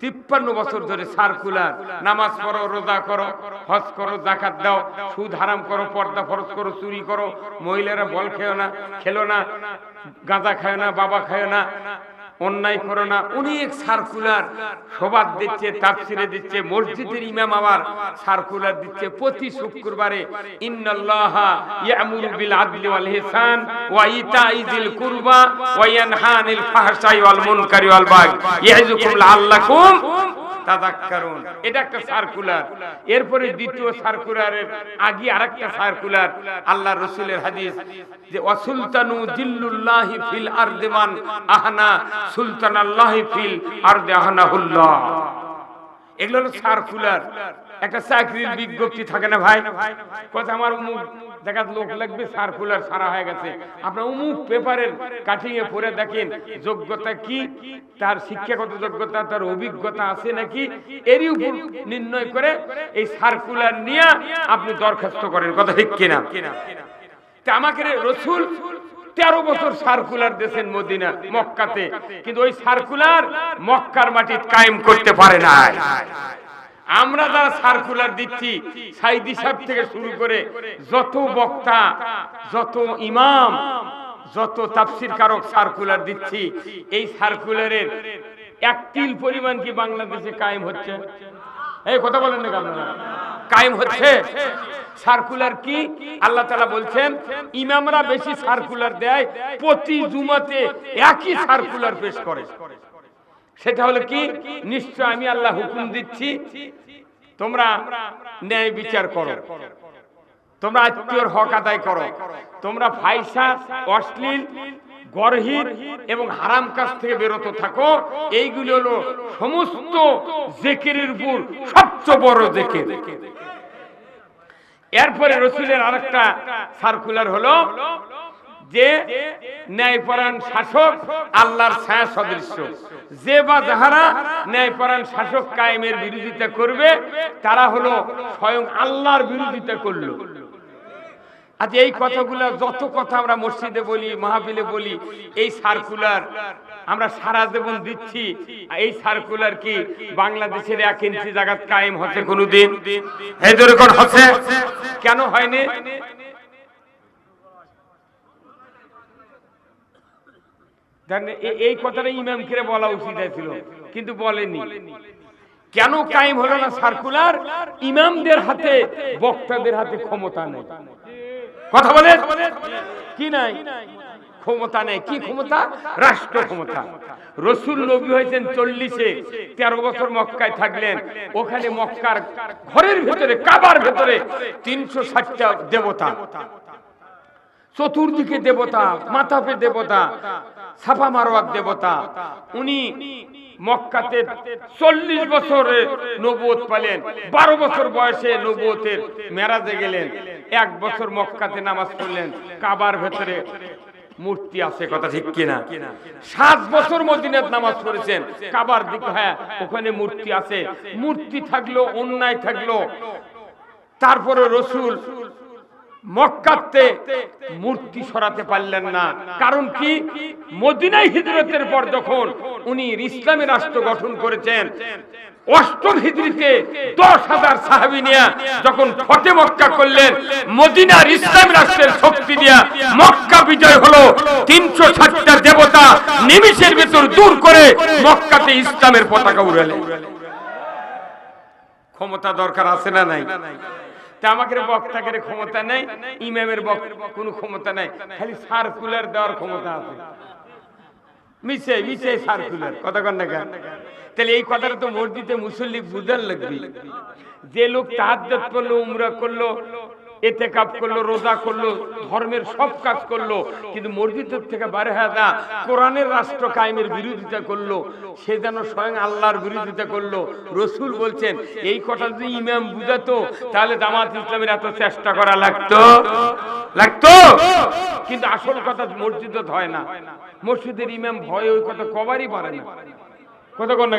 53 বছর ধরে সার্কুলার, নামাজ পড়ো, রোজা করো, হজ করো, যাকাত দাও, সুদ হারাম করো, পর্দা ফরজ করো, চুরি করো, মহিলারা বল খেলো না, গাঁজা খায় না, বাবা খায় না, অন্যায় করো না, অনেক সার্কুলার সবাদ দিচ্ছে, তাফসিরে দিচ্ছে। মসজিদের ইমাম আবার সার্কুলার দিচ্ছে প্রতি শুক্রবারে, ইন্নাল্লাহা ইয়ামুরু বিল আদলি ওয়াল ইহসান ওয়া ইতাই যিল কুরবা ওয়া ইয়ানহা আনিল ফাহশাই ওয়াল মুনকারি ওয়াল বাগই ইয়াইযুকুম লাআল্লাকুম তাযাক্কারুন। এটা একটা সার্কুলার। এরপরে দ্বিতীয় সার্কুলারের আগে আরেকটা সার্কুলার, আল্লাহর রাসূলের হাদিস যে ওয়াসুলতানু জিল্লুল্লাহি ফিল আরদি মান আহনা সুলতানাল্লাহি ফিল আরদি আহনাহুল্লাহ। এগুলো হলো সার্কুলার। একটা চাকরির বিজ্ঞপ্তি থাকে না ভাই, কথা আমার অমুক জায়গার লোক লাগবে, সার্কুলার সারা হয়ে গেছে, আপনার অমুক পেপারের কাটিং এ পড়ে দেখেন যোগ্যতা কি, তার শিক্ষাগত যোগ্যতা, তার অভিজ্ঞতা আছে নাকি, এরই উপর নির্ণয় করে এই সার্কুলার নিয়ে আপনি দরখাস্ত করেন। কথা ঠিক কিনা? তা আমাকে রাসূল 13 বছর সার্কুলার দিয়েছেন মদিনা মক্কাতে, কিন্তু ওই সার্কুলার মক্কার মাটি কায়েম করতে পারে না। আমরা যারা সার্কুলার দিচ্ছি, সাইদি সাহেব থেকে শুরু করে যত বক্তা, যত ইমাম, যত তাফসীর কারক সার্কুলার দিচ্ছি, এই সার্কুলারের এক তিল পরিমাণ কি বাংলাদেশে কায়েম হচ্ছে? এই কথা বলেন না আপনারা, কায়েম হচ্ছে? সার্কুলার কি? আল্লাহ তাআলা বলছেন ইমামরা বেশি সার্কুলার দেয়, প্রতি জুমাতে একই সার্কুলার পেশ করে। সেটা হলো কি? নিশ্চয় আমি আল্লাহ হুকুম দিচ্ছি, তোমরা ন্যায় বিচার করো, তোমরা আত্মীয়র হক আদায় করো, তোমরা ফাহিশা, অশ্লীল, গর্হিত এবং হারাম কাজ থেকে বিরত থাকো। এইগুলো হলো সমস্ত জিকিরের উপর সবচেয়ে বড় জিকির। এরপরে রাসূলের আরেকটা সার্কুলার হলো যে ন্যায়পরায়ণ শাসক আল্লাহর ছায়া সদৃশ্য, যে বা যাহারা ন্যায়পরায়ণ শাসক কায়েমের বিরোধিতা করবে তারা হলো স্বয়ং আল্লাহর বিরোধিতা করলো। আজ এই কথাগুলো, যত কথা আমরা মসজিদে বলি, মাহফিলে বলি, এই সার্কুলার আমরা সারা জীবন দিচ্ছি। এই সার্কুলার কি বাংলাদেশের 1 ইঞ্চি জায়গা কায়েম হচ্ছে কোনদিন? এই ধরে কোন হচ্ছে? কেন হয়নি? এই কথাটা ইমামকে বলা উচিত ছিল, কিন্তু বলেনি। কেন কায়েম হলো না সার্কুলার? ইমামদের হাতে, বক্তাদের হাতে ক্ষমতা নেই। কথা বলে কি নাই? ক্ষমতা নেই। কি ক্ষমতা? রাষ্ট্র ক্ষমতা। রাসূল নবী হয়েছেন 40-এ, 13 বছর মক্কায় থাকলেন। ওখানে মক্কার ঘরের ভেতরে, কাবার ভেতরে 360টা দেবতা, চতুর্দিকে দেবতা, মাথাপে দেবতা, সাফা মারওয়ার দেবতা। উনি মক্কাতে 40 বছরে নবুয়ত পেলেন, 12 বছর বয়সে নবুয়তের মেরাজে গেলেন, 1 বছর মক্কাতে নামাজ পড়লেন, কাবার ভেতরে মূর্তি আছে। কথা ঠিক কিনা? 7 বছর মদিনাতে নামাজ পড়েছেন, কাবার দিকে, হ্যাঁ ওখানে মূর্তি আছে। মূর্তি থাকলো, অন্যায় থাকলো, তারপরে রাসূল মক্কাতে মূর্তি সরাতে পারলেন না। কারণ কি? মদিনায় হিজরতের পর যখন উনি ইসলামী রাষ্ট্র গঠন করেছেন, 8ম হিজরিতে 10,000 সাহাবী নিয়ে যখন ফতে মক্কা করলেন, মদিনার ইসলামী রাষ্ট্রের শক্তি দিয়া মক্কা বিজয় হলো। 360টা দেবতা নিমিষের ভিতর দূর করে মক্কাতে ইসলামের পতাকা উড়ালেন। ক্ষমতা দরকার আছে না নাই? আমাদের বক্তাদের ক্ষমতা নেই, ইমামের কোনো ক্ষমতা নাই, খালি সার্কুলার দেওয়ার ক্ষমতা আছে। মিছে মিছে সার্কুলার। কথা কন না কেন? তাহলে এই কথাটা তো মসজিদে মুসল্লি বুঝার লাগবে। যে লোক তাহাজ্জুদ করলো, উমরা করলো, ইতিকাফ করলো, রোজা করলো, ধর্মের সব কাজ করলো, কিন্তু মসজিদ থেকে বাইরে হয়ে না কোরআনের রাষ্ট্র কায়েমের বিরোধিতা করলো, সে যেন স্বয়ং আল্লাহর বিরোধিতা করলো। রাসূল বলছেন এই কথা যদি ইমাম বুঝাতো তাহলে জামাত ইসলামের এত চেষ্টা করা লাগতো। কিন্তু আসল কথা মসজিদে হয় না, মসজিদের ইমাম ভয় ওই কথা কবারই পারে না। কথা কোন না?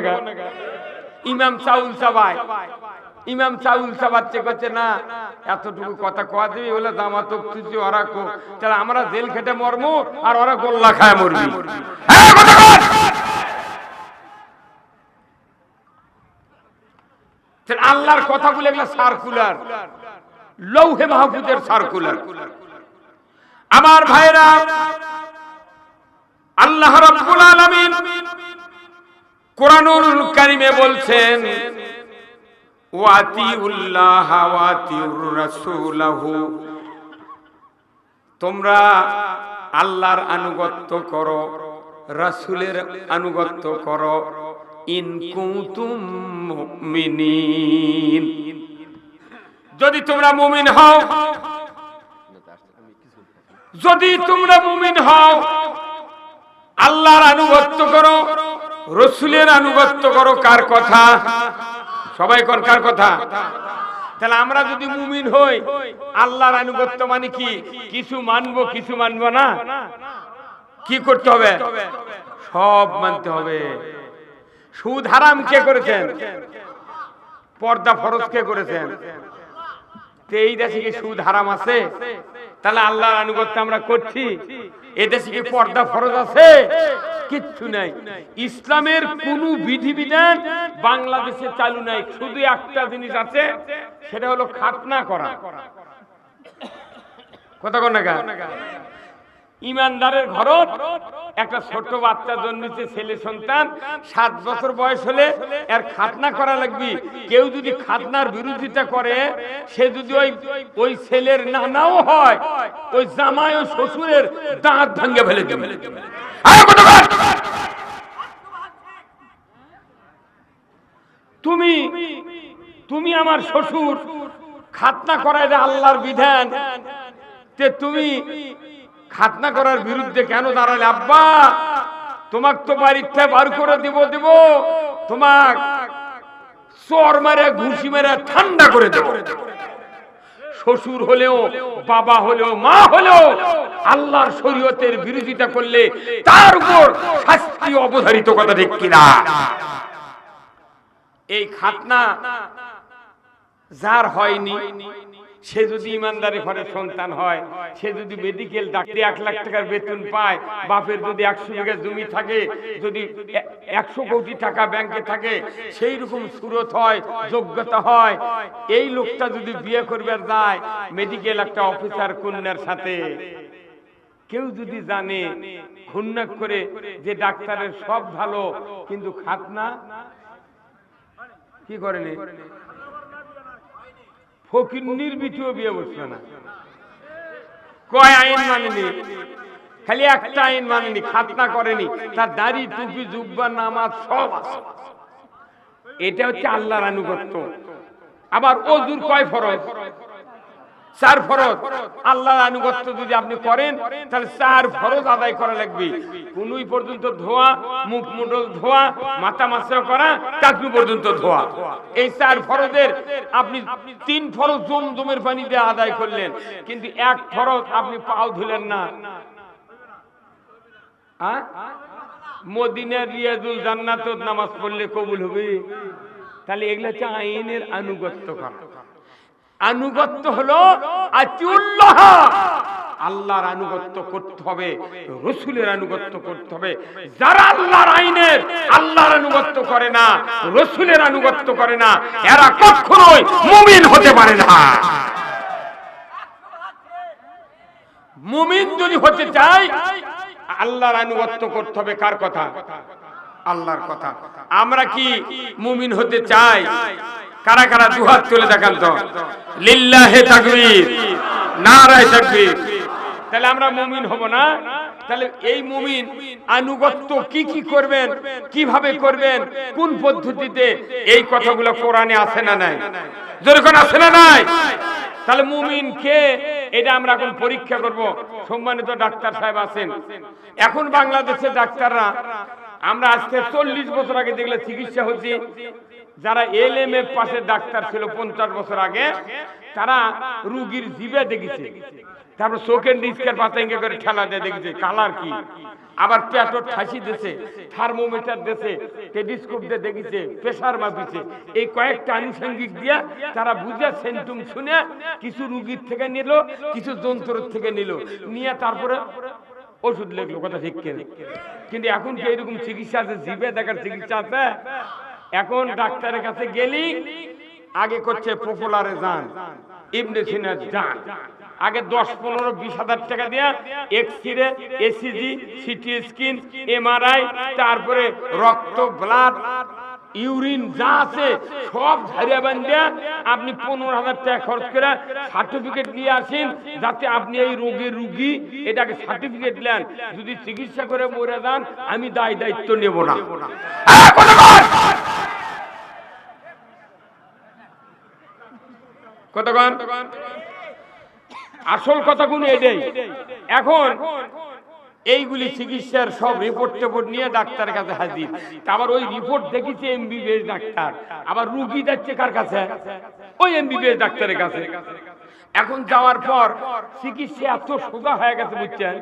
ইমাম চাউল চাবায়, ইমাম চাউল চাবাচ্ছে, করছে না এতটুকু কথা কোয়া দেবে, ওলা জামাত তুই ওরা কো, তাহলে আমরা জেল খেটে মরমু আর ওরা গোল্লা খায় মরবি। আল্লাহর কথাগুলো এগুলো সার্কুলার, লৌহে মাহফুজের সার্কুলার। আমার ভাইরা, আল্লাহ রাব্বুল আলামিন কোরআনুল কারীমে বলছেন, ওয়াতিউল্লাহ ওয়াতিউর রাসূলাহু, তোমরা আল্লাহর আনুগত্য করো, রাসূলের আনুগত্য করো, ইন কুনতুম মুমিনিন, যদি তোমরা মুমিন হও। যদি তোমরা মুমিন হও, আল্লাহর আনুগত্য করো, রাসূলের আনুগত্য করো। কার কথা? সবাই কোন কার কথা? তাহলে আমরা যদি মুমিন হই, আল্লাহর আনুগত্য মানে কি? কিছু মানবো কিছু মানবো না। কি করতে হবে? সব মানতে হবে। সুদ হারাম কে করেছেন? পর্দা ফরজ কে করেছেন? এই দেশে কি সুদ হারাম আছে? তাহলে আল্লাহর আনুগত্য আমরা করছি। এই দেশে কি পর্দা ফরজ আছে? কিচ্ছু নাই। ইসলামের কোন বিধিবিধান বাংলাদেশে চালু নাই। শুধু একটা জিনিস আছে, সেটা হলো খাতনা করা। কথা কোন না? ইমানদারের ঘরত একটা ছোট বাচ্চা জন্মেছে, ছেলে সন্তান, 7 বছর বয়স হলে এর খাতনা করা লাগবে। কেউ যদি খাতনার বিরোধিতা করে, সে যদি ওই ছেলের নানাও হয়, ওই জামাই ও শ্বশুরের দাঁত ভাঙে ফেলে দেবে। তুমি আমার শ্বশুর, খাতনা করায় আল্লাহর বিধান, তে তুমি খাতনা করার বিরুদ্ধে কেন দাঁড়ালে? আব্বা, তোমাক তো বাড়ির থেকে বার করে দেব, তোমাক চর মারে ঘুষি মেরে ঠান্ডা করে দেব। শ্বশুর হলেও, বাবা হলেও, মা হলেও আল্লাহর শরীয়তের বিরোধিতা করলে তার উপর শাস্তি অবধারিত। কথা ঠিক কিনা? এই খাতনা যার হয়নি, সে যদি ইমানদারি ঘরে সন্তান হয়, সে যদি মেডিকেল ডাক্তারি 1 লাখ টাকার বেতন পায়, বাপের যদি 100 বিঘা জমি থাকে, যদি 100 কোটি টাকা ব্যাংকে থাকে, সেই রকম সুরত হয়, যোগ্যতা হয়, এই লোকটা যদি বিয়ে করবে যায় মেডিকেল একটা অফিসার কন্যার সাথে, কেউ যদি জানে খুন্নাক করে যে ডাক্তারের সব ভালো, কিন্তু খাতনা কি করেনি, ফকিন্নির বিটিও বিয়ে বসবে না। কয় আইন মানেনি? খালি একটা আইন মানেনি, খাতনা করেনি। তার দাড়ি, টুপি, জুব্বা, নামাজ সব আছে। এটা হচ্ছে আল্লাহর আনুগত্য। আবার ওযুর কয় ফরজ? 4 ফরজ। আল্লাহর আনুগত্য যদি আপনি করেন, তাহলে 4 ফরজ আদায় করা লাগবে। কুনুই পর্যন্ত ধোয়া, মুখ মুন্ডল ধোয়া, মাথা মাসা করা, টাকনু পর্যন্ত ধোয়া। এই 4 ফরজের আপনি 3 ফরজ জমজমের পানি দিয়ে আদায় করলেন, কিন্তু 1 ফরজ আপনি পাও ধুলেন না। মদিনার রিয়াজুল জান্নাতত নামাজ পড়লে কবুল হবে? তাহলে এগুলা হচ্ছে আইনের আনুগত্য করা। আনুগত্য হলো আতিউল্লাহ, আল্লাহর আনুগত্য করতে হবে, রাসূলের আনুগত্য করতে হবে। যারা আল্লাহর আইনের, আল্লাহর আনুগত্য করে না, রাসূলের আনুগত্য করে না, এরা কখনোই মুমিন হতে পারে না। মুমিন যদি হতে চায়, আল্লাহর আনুগত্য করতে হবে। কার কথা? আল্লাহর কথা। আমরা কি মুমিন হতে চাই? কারা কারা দুহাত তুলে দেখান তো। লিল্লাহি তাকবীর, নারায়ে তাকবীর। তাহলে আমরা মুমিন হব না? তাহলে এই মুমিন আনুগত্য কি কি করবেন, কিভাবে করবেন, কোন পদ্ধতিতে, এই কথাগুলো কোরআনে আছে না নাই? যেরকম আছে না নাই? তাহলে মুমিন কে, এটা আমরা এখন পরীক্ষা করব। সম্মানিত ডাক্তার সাহেব আছেন। এখন বাংলাদেশের ডাক্তাররা, আমরা আজকে 40 বছর আগে যেগুলো চিকিৎসা হচ্ছে, যারা এলএমএ পাশে ডাক্তার ছিল 50 বছর আগে, তারা রোগীর জিভে দেখেছে, তারপর চোখের নিচকের পাতাঙ্গে করে ঠেলা দিয়ে দেখেছে কালার কি, আবার পেটও ঠাসি দিয়েছে, থার্মোমিটার দিয়েছে, টেলিস্কোপ দিয়ে দেখেছে, প্রেসার মাপিছে। এই কয়েকটা আনুষঙ্গিক দিয়ে তারা বুঝে সেন্টুম শুনে কিছু রোগীর থেকে নিল, কিছু যন্ত্র থেকে নিল, নিয়ে তারপরে ওষুধ লিখলো। কথা ঠিক কেন? কিন্তু এখন কি এরকম চিকিৎসা আছে? জিভে দেখার চিকিৎসা আছে? এখন ডাক্তারের কাছে গেলি আগে করছে পপুলারে যান, ইবনে সিনা যান। আগে 10-15-20 হাজার টাকা দিয়ে X-ray, ECG, CT scan, MRI, তারপরে রক্ত, ব্লাড, ইউরিন যা আছে সব ঝাড়িয়া বান্ধে আপনি 15,000 টাকা খরচ করে সার্টিফিকেট নিয়ে আসেন, যাতে আপনি এই রোগের রুগী, এটাকে সার্টিফিকেট নেন। যদি চিকিৎসা করে মরে যান, আমি দায়িত্ব নেব না। কতক্ষণ আসল কথাগুলো এটাই। এখন এইগুলি চিকিৎসার সব রিপোর্ট টেপোর্ট নিয়ে ডাক্তারের কাছে হাজির। আবার ওই রিপোর্ট দেখেছে এমবিবিএস ডাক্তার, আবার রুগী যাচ্ছে কার কাছে? ওই এমবিবিএস ডাক্তারের কাছে। এখন যাওয়ার পর চিকিৎসা এত সোজা হয়ে গেছে বুঝছেন,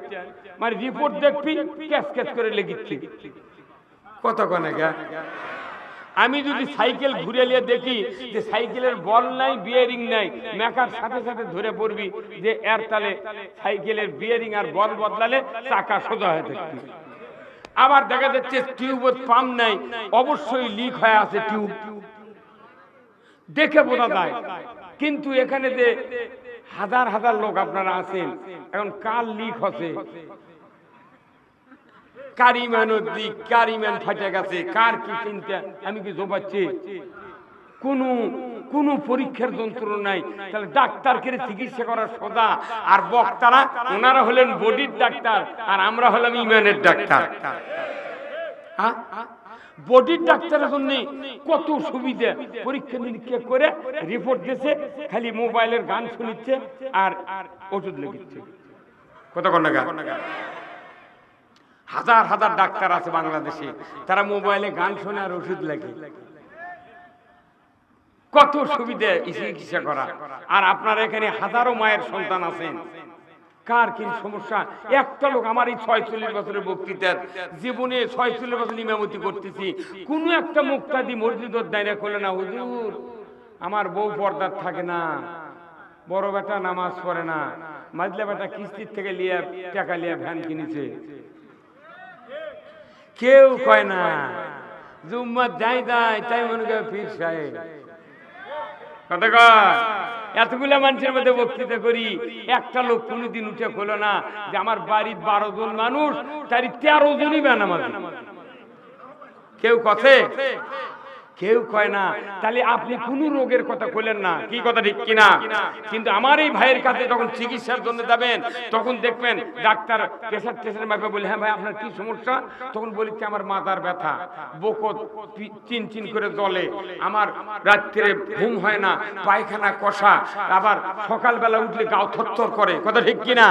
মানে রিপোর্ট দেখবি ক্যাশ ক্যাশ করে লেগিচ্ছি। কতক্ষণ আমি যদি সাইকেল ঘুরে নিয়ে দেখি যে সাইকেলের বল নাই, বিয়ারিং নাই, মেকার সাথে সাথে ধরে পড়বি যে এর তালে সাইকেলের বিয়ারিং আর বল বদলালে চাকা সোজা হয়ে থাকবে। আবার দেখা যাচ্ছে টিউবের পাম্প নাই, অবশ্যই লিক হয়ে আছে টিউব, দেখে বোঝা যায়। কিন্তু এখানে যে হাজার হাজার লোক আপনারা আছেন, এখন কার লিক হচ্ছে, কার ইমানের দিক, কার ইমান ফাটে গেছে, কার কি চিন্তা, আমি কি জোবাচ্ছি? কোন পরীক্ষার যন্ত্র নাই। তাহলে ডাক্তারকে চিকিৎসা করার সোজা। আর বক্তারা ওনারা হলেন বডির ডাক্তার, আর আমরা হলাম ইমানের ডাক্তার। বডির ডাক্তারের জন্য কত সুবিধা, পরীক্ষা নিরীক্ষা করে রিপোর্ট দিচ্ছে, খালি মোবাইলের গান শুনিচ্ছে আর ওষুধ লেগেছে। কতক্ষণ না হাজার হাজার ডাক্তার আছে বাংলাদেশে, তারা মোবাইলে গান শোনে আর ওষুধ লাগে। কত সুবিধা চিকিৎসা করা। আর আপনার এখানে হাজারো মায়ের সন্তান আছেন, কার কি সমস্যা? একটা লোক, আমার এই 46 বছরের বক্তৃতার জীবনে 46 বছর ইমামতি করতেছি, কোন একটা মুক্তাদি মসজিদের দাঁড়িয়ে করলে না, হুজুর আমার বউ পর্দার থাকে না, বড় বেটা নামাজ পড়ে না, মাজলা বেটা কিস্তির থেকে লিয়ে টাকা লিয়ে ভ্যান কিনেছে। কেউ কয় না, জুম্মা যাই তাই মনে করে পীর সাহেব। কথা কয়, এতগুলা মানুষের মধ্যে বক্তৃতা করি, একটা লোক কোনোদিন উঠে খোলো না যে আমার বাড়ির 12 জন মানুষ, তারই 13 জনই বেনামাজি। কেউ কথা, কেউ কয় না। তাহলে আপনি কোন রোগের কথা বলেন না, কি কথা ঠিক কিনা? কিন্তু আমার এই ভাইয়ের কাছে যখন চিকিৎসার জন্য যাবেন, তখন দেখবেন ডাক্তার প্রেসার টেসার মাপে বলে, হ্যাঁ ভাই আপনার কি সমস্যা? তখন বলি কি আমার মাথার ব্যথা, বুকত চিন চিন করে জ্বলে, আমার রাত্রে ঘুম হয় না, পায়খানা কষা, আবার সকালবেলা উঠলে গাও থরথর করে। কথা ঠিক কিনা?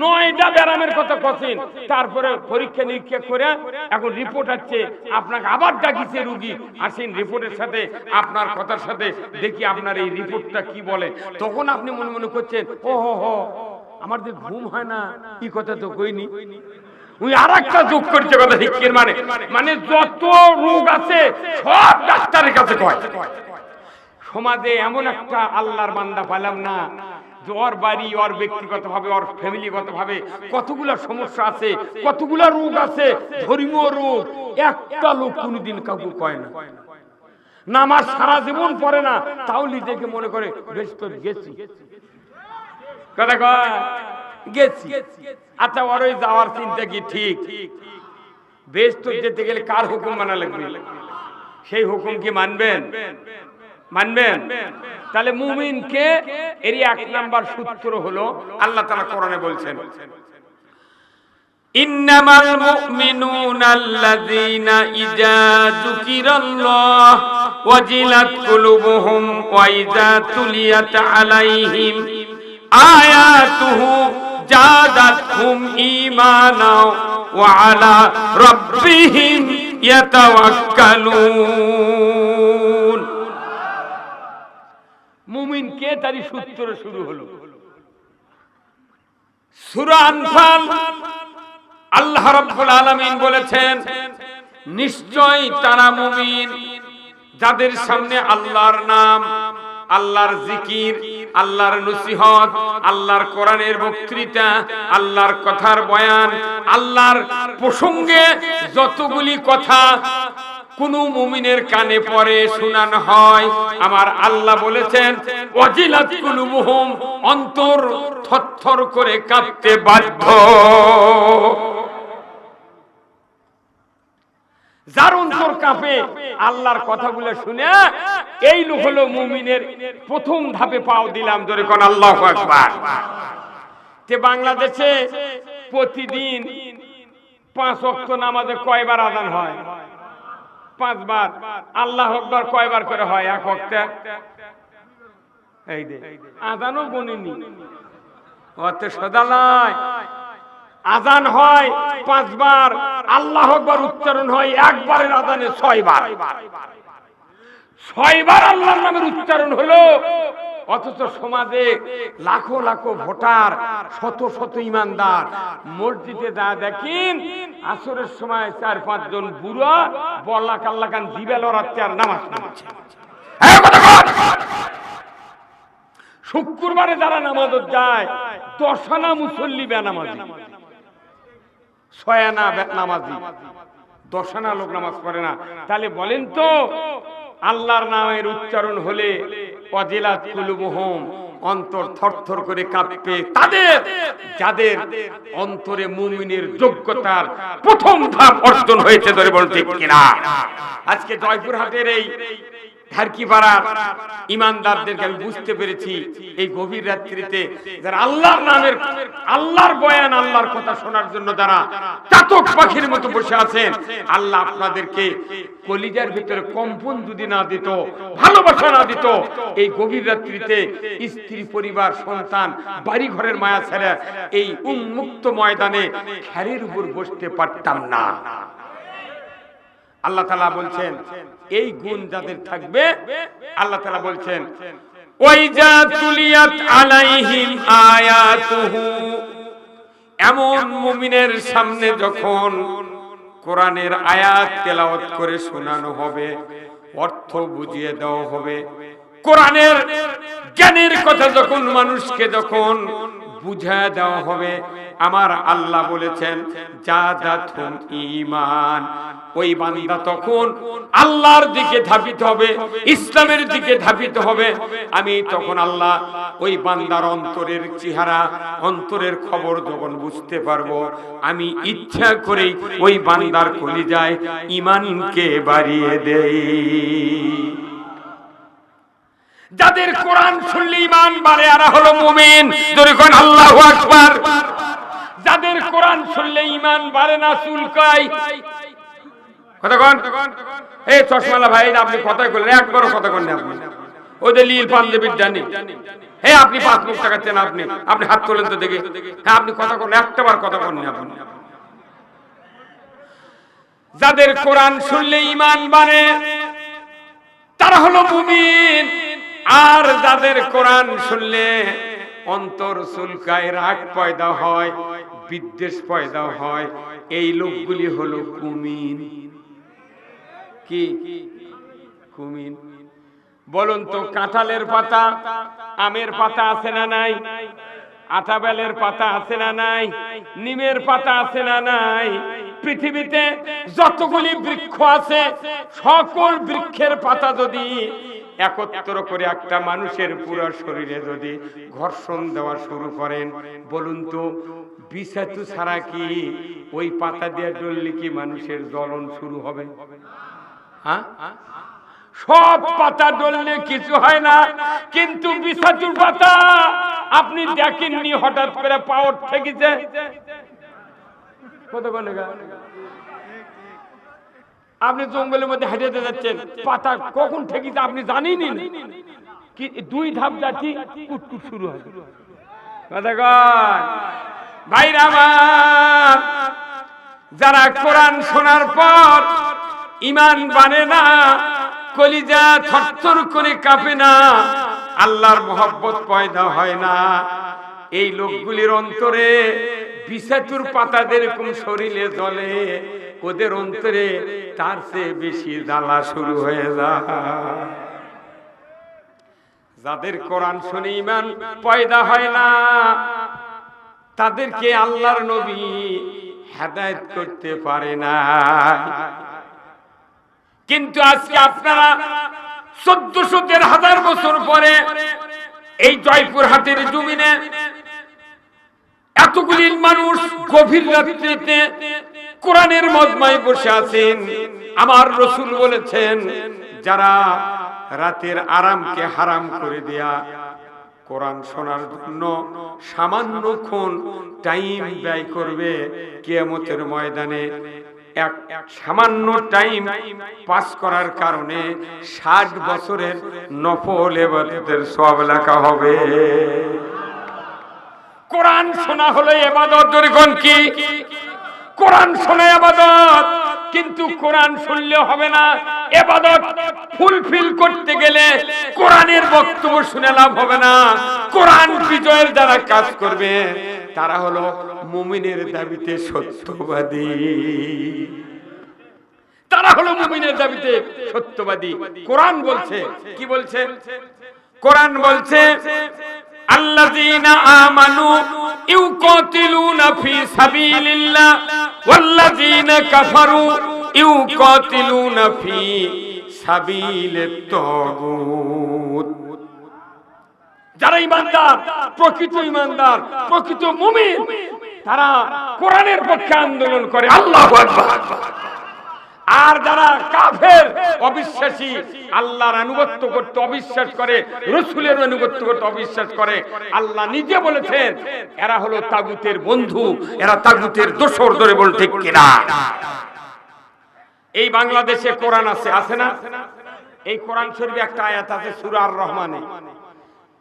9টা ব্যারামের কথা কছেন। তারপরে পরীক্ষা নিরীক্ষা করে এখন রিপোর্ট আসছে, আপনাকে আবার ডাকিছে রুগী, আসেন রিপোর্টের সাথে আপনার কথার সাথে দেখি আপনার এই রিপোর্টটা কি বলে। তখন আপনি মনে মনে করছেন, ও হো আমার যে ঘুম হয় না, কি কথা তো কইনি, ওই আর একটা যোগ করছে। কথা ঠিক কি? মানে যত রোগ আছে সব ডাক্তারের কাছে কয়। সমাজে এমন একটা আল্লাহর বান্দা পাইলাম না যে ওর বাড়ি, ওর ব্যক্তিগত ভাবে, ওর ফ্যামিলিগত ভাবে কতগুলা সমস্যা আছে, কতগুলা রোগ আছে, ধর্মীয় রোগ, একটা লোক কোনদিন কাউকে কয় না। নামাজ সারা জীবন পড়ে না, তাও নিজেকে মনে করে বেশ তো গেছি। কথা কয় গেছি। আচ্ছা, ওর ওই যাওয়ার চিন্তা কি ঠিক? বেশ তো যেতে গেলে কার হুকুম মানা লাগবে? সেই হুকুম কি মানবেন? মানবেন? তাহলে মুমিনকে এর 1 নাম্বার সূত্র হলো আল্লাহ তাআলা কোরআনে বলছেন, ইন্নামাল মুমিনুনা আল্লাযীনা ইযা যুকিরাল্লাহ ওয়াজিলাত কুলুবুহুম ওয়া ইযা তুলিয়াত আলাইহিম আয়াতুহু জাদাতহুম ঈমানা ওয়া আলা রাব্বিহিম ইয়াতাওয়াক্কালুন। মুমিন কে? তারই সূত্র শুরু হলো সূরা আনফাল। আল্লাহ রাব্বুল আলামিন বলেছেন, নিশ্চয় তারা মুমিন যাদের সামনে আল্লাহর নাম, আল্লাহর জিকির, আল্লাহর নসিহত, আল্লাহর কোরআনের বক্তৃতা, আল্লাহর কথার বয়ান, আল্লাহর প্রসঙ্গে যতগুলি কথা কোন মুমিনের কানে পড়ে শোনানো হয়, আমার আল্লাহ বলেছেন ওয়াজিলাত কুলুবুহুম, অন্তর থরথর করে কাঁপতে বাধ্য। যার অন্তর কাঁপে আল্লাহর কথাগুলো শুনে, এই লোক হলো মুমিনের প্রথম ধাপে পাও দিলাম, জোরে কোন আল্লাহু আকবার। তে বাংলাদেশে প্রতিদিন 5 ওয়াক্ত নামাজে কয়বার আযান হয়? 5 বার। আল্লাহু আকবার কয়বার করে হয় এক ওয়াক্তে? এই দে আযানও গণিনি, অত সদা নয়। আযান হয় 5 বার, আল্লাহু আকবার উচ্চারণ হয় একবারের আযানে 6 বার। 6 বার আল্লাহর নামের উচ্চারণ হলো, অথচ সমাজে লাখো লাখো ভোটার, শত শত ইমানদার মসজিদে যা দেখেন আসরের সময় 4-5 জন বুড়া বল্লা কাল্লাকান জিবে লড়াচ্ছে আর নামাজ পড়ছে। শুক্রবারে যারা নামাজ যায় 10 আনা মুসল্লি বেনামাজি, 6 আনা নামাজি, 10 আনা লোক নামাজ পড়ে না। তাহলে বলেন তো, আল্লাহর নামের উচ্চারণ হলে ওয়াজিলাত কুলুবুহুম, অন্তর থরথর করে কাঁপে তাদের, যাদের অন্তরে মুমিনের যোগ্যতার প্রথম ধাপ অর্জন হয়েছে, ধরে বলুন ঠিক কিনা। আজকে জয়পুরহাটের এই ধারকিপাড়ার ইমানদারদেরকে আমি বুঝতে পেরেছি, এই গভীর রাত্রিতে যারা আল্লাহর নামের, আল্লাহর বয়ান, আল্লাহর কথা শোনার জন্য যারা চাতক পাখির মতো বসে আছেন, আল্লাহ আপনাদেরকে কলিজার ভিতরে কম্পন যদি না দিত, ভালোবাসা না দিত, এই গভীর রাত্রিতে স্ত্রী, পরিবার, সন্তান, বাড়ি ঘরের মায়া ছেড়ে এই উন্মুক্ত ময়দানে খেরের উপর বসতে পারতাম না। আল্লাহ তাআলা বলছেন এই গুণ যাদের থাকবে, আল্লাহ তাআলা বলছেন ওয়াইজা তুলিয়াত আলাইহিম আয়াতুহু, এমন মুমিনের সামনে যখন কোরআনের আয়াত তেলাওয়াত করে শোনানো হবে, অর্থ বুঝিয়ে দেওয়া হবে, কোরআনের জ্ঞানের কথা যখন মানুষকে যখন বুঝায় দেওয়া হবে, আমার আল্লাহ বলেছেন জাদাতুম ঈমান, ওই বান্দা তখন আল্লাহর দিকে ধাবিত হবে, ইসলামের দিকে ধাবিত হবে। আমি তখন আল্লাহ ওই বান্দার অন্তরের চেহারা, অন্তরের খবর যখন বুঝতে পারবো, আমি ইচ্ছা করেই ওই বান্দার কলিজায় ঈমানকে বাড়িয়ে দেই। যাদের কোরআন শুনলে ঈমান বাড়ে এরা হলো মুমিন, জোরে কোন আল্লাহু আকবার। যাদের কোরআন শুনলে ঈমান বাড়ে না, চুলকায়। কথা কোন এই চশমালা ভাই, আপনি কথা বললেন, একবারও কথা কোন না আপনি। ওই যে লীল পাঞ্জাবির জানি, হে আপনি 5 মুখ টাকাচ্ছেন, আপনি আপনি হাত তোলেন তো দেখে। হ্যাঁ, আপনি কথা কোন, একটাবার কথা কোন না আপনি। যাদের কোরআন শুনলে ঈমান বাড়ে তারা হলো মুমিন, আর যাদের কোরআন শুনলে অন্তর চুলকায়, রাগ পয়দা হয়, বিদ্বেষ পয়দা হয়, এই লোকগুলি হলো কুমিন। কি কুমিন? বলুন তো, কাঁঠালের পাতা, আমের পাতা আছে না নাই? আটাবেলের পাতা আছে না নাই? নিমের পাতা আছে না নাই? পৃথিবীতে যতগুলি বৃক্ষ আছে, সকল বৃক্ষের পাতা যদি একত্র করে একটা মানুষের পুরো শরীরে যদি ঘর্ষণ দেওয়া শুরু করেন, বলুন তো বিষাক্ত ছাড়া কি ওই পাতা দিয়ে ডললে কি মানুষের জ্বলন শুরু হবে? হ্যাঁ, সব পাতা ডললে কিছু হয় না, কিন্তু বিষাক্ত পাতা আপনি দেখেননি হঠাৎ করে পাওয়ার ঠেকেছে। কত বলে আপনি জঙ্গলের মধ্যে হেঁটে যাচ্ছেন, পাতা কখন ঠেকেছে আপনি জানেনই না, কি 2 ধাপ যাচ্ছি কুটকুট শুরু হয়। কথা কয় ভাইরা আমার, যারা কোরআন শোনার পর ঈমান বানে না, কলিজা থরথর করে কাঁপে না, আল্লাহর মহব্বত পয়দা হয় না, এই লোকগুলির অন্তরে বিষাক্তর পাতা যেরকম শরীরে জ্বলে, ওদের অন্তরে তার চেয়ে বেশি জ্বালা শুরু হয়ে যায়। যাদের কোরআন শুনে ঈমান পয়দা হয় না, তাদেরকে আল্লাহর নবী হেদায়েত করতে পারে না। কিন্তু আজকে আপনারা 1400-1500 বছর পরে এই জয়পুরহাটের জমিনে এতগুলি মানুষ গভীর রাত্রিতে কোরআনের মজমায় বসে আছেন। আমার রাসূল বলেছেন, যারা রাতের আরামকে হারাম করে দেয়া কোরআন শোনার জন্য সামান্যক্ষণ টাইম ব্যয় করবে, কিয়ামতের ময়দানে এক সামান্য টাইম পাস করার কারণে 60 বছরের নফল ইবাদতের সওয়াব লেখা হবে। কোরআন শোনা হলো ইবাদত। দরিগণ কি কোরআন শোনা ইবাদত? কিন্তু কোরআন শুনলে হবে না। ইবাদত ফুলফিল করতে গেলে কোরআনের বক্তব্য শুনে লাভ হবে না। কোরআন বিজয়ের যারা কাজ করবে তারা হলো মুমিনের দাবিতে সত্যবাদী। তারা হলো মুমিনের দাবিতে সত্যবাদী। কোরআন বলছে, কি বলছে? কোরআন বলছে, আল্লাযীনা আমানু ইউকাতিলুনা ফি সাবিলিল্লাহ ওয়াল্লাযীনা কাফারু ইউকাতিলুনা ফি সাবিলিত তাগুত। যারা ঈমানদার, প্রকৃত ঈমানদার, প্রকৃত মুমিন, তারা কোরআনের পক্ষে আন্দোলন করে। আল্লাহু আকবার। আর যারা কাফের, অবিশ্বাসী, আল্লাহর আনুগত্য করতে অবিশ্বাস করে, রাসূলের আনুগত্য করতে অবিশ্বাস করে, আল্লাহ নিজে বলেছেন এরা হলো তাগুতের বন্ধু, এরা তাগুতের দোসর। ধরে বল ঠিক কিনা? এই বাংলাদেশে কোরআন আছে না? এই কোরআন শরীফে একটা আয়াত আছে সূরা আর রহমানে।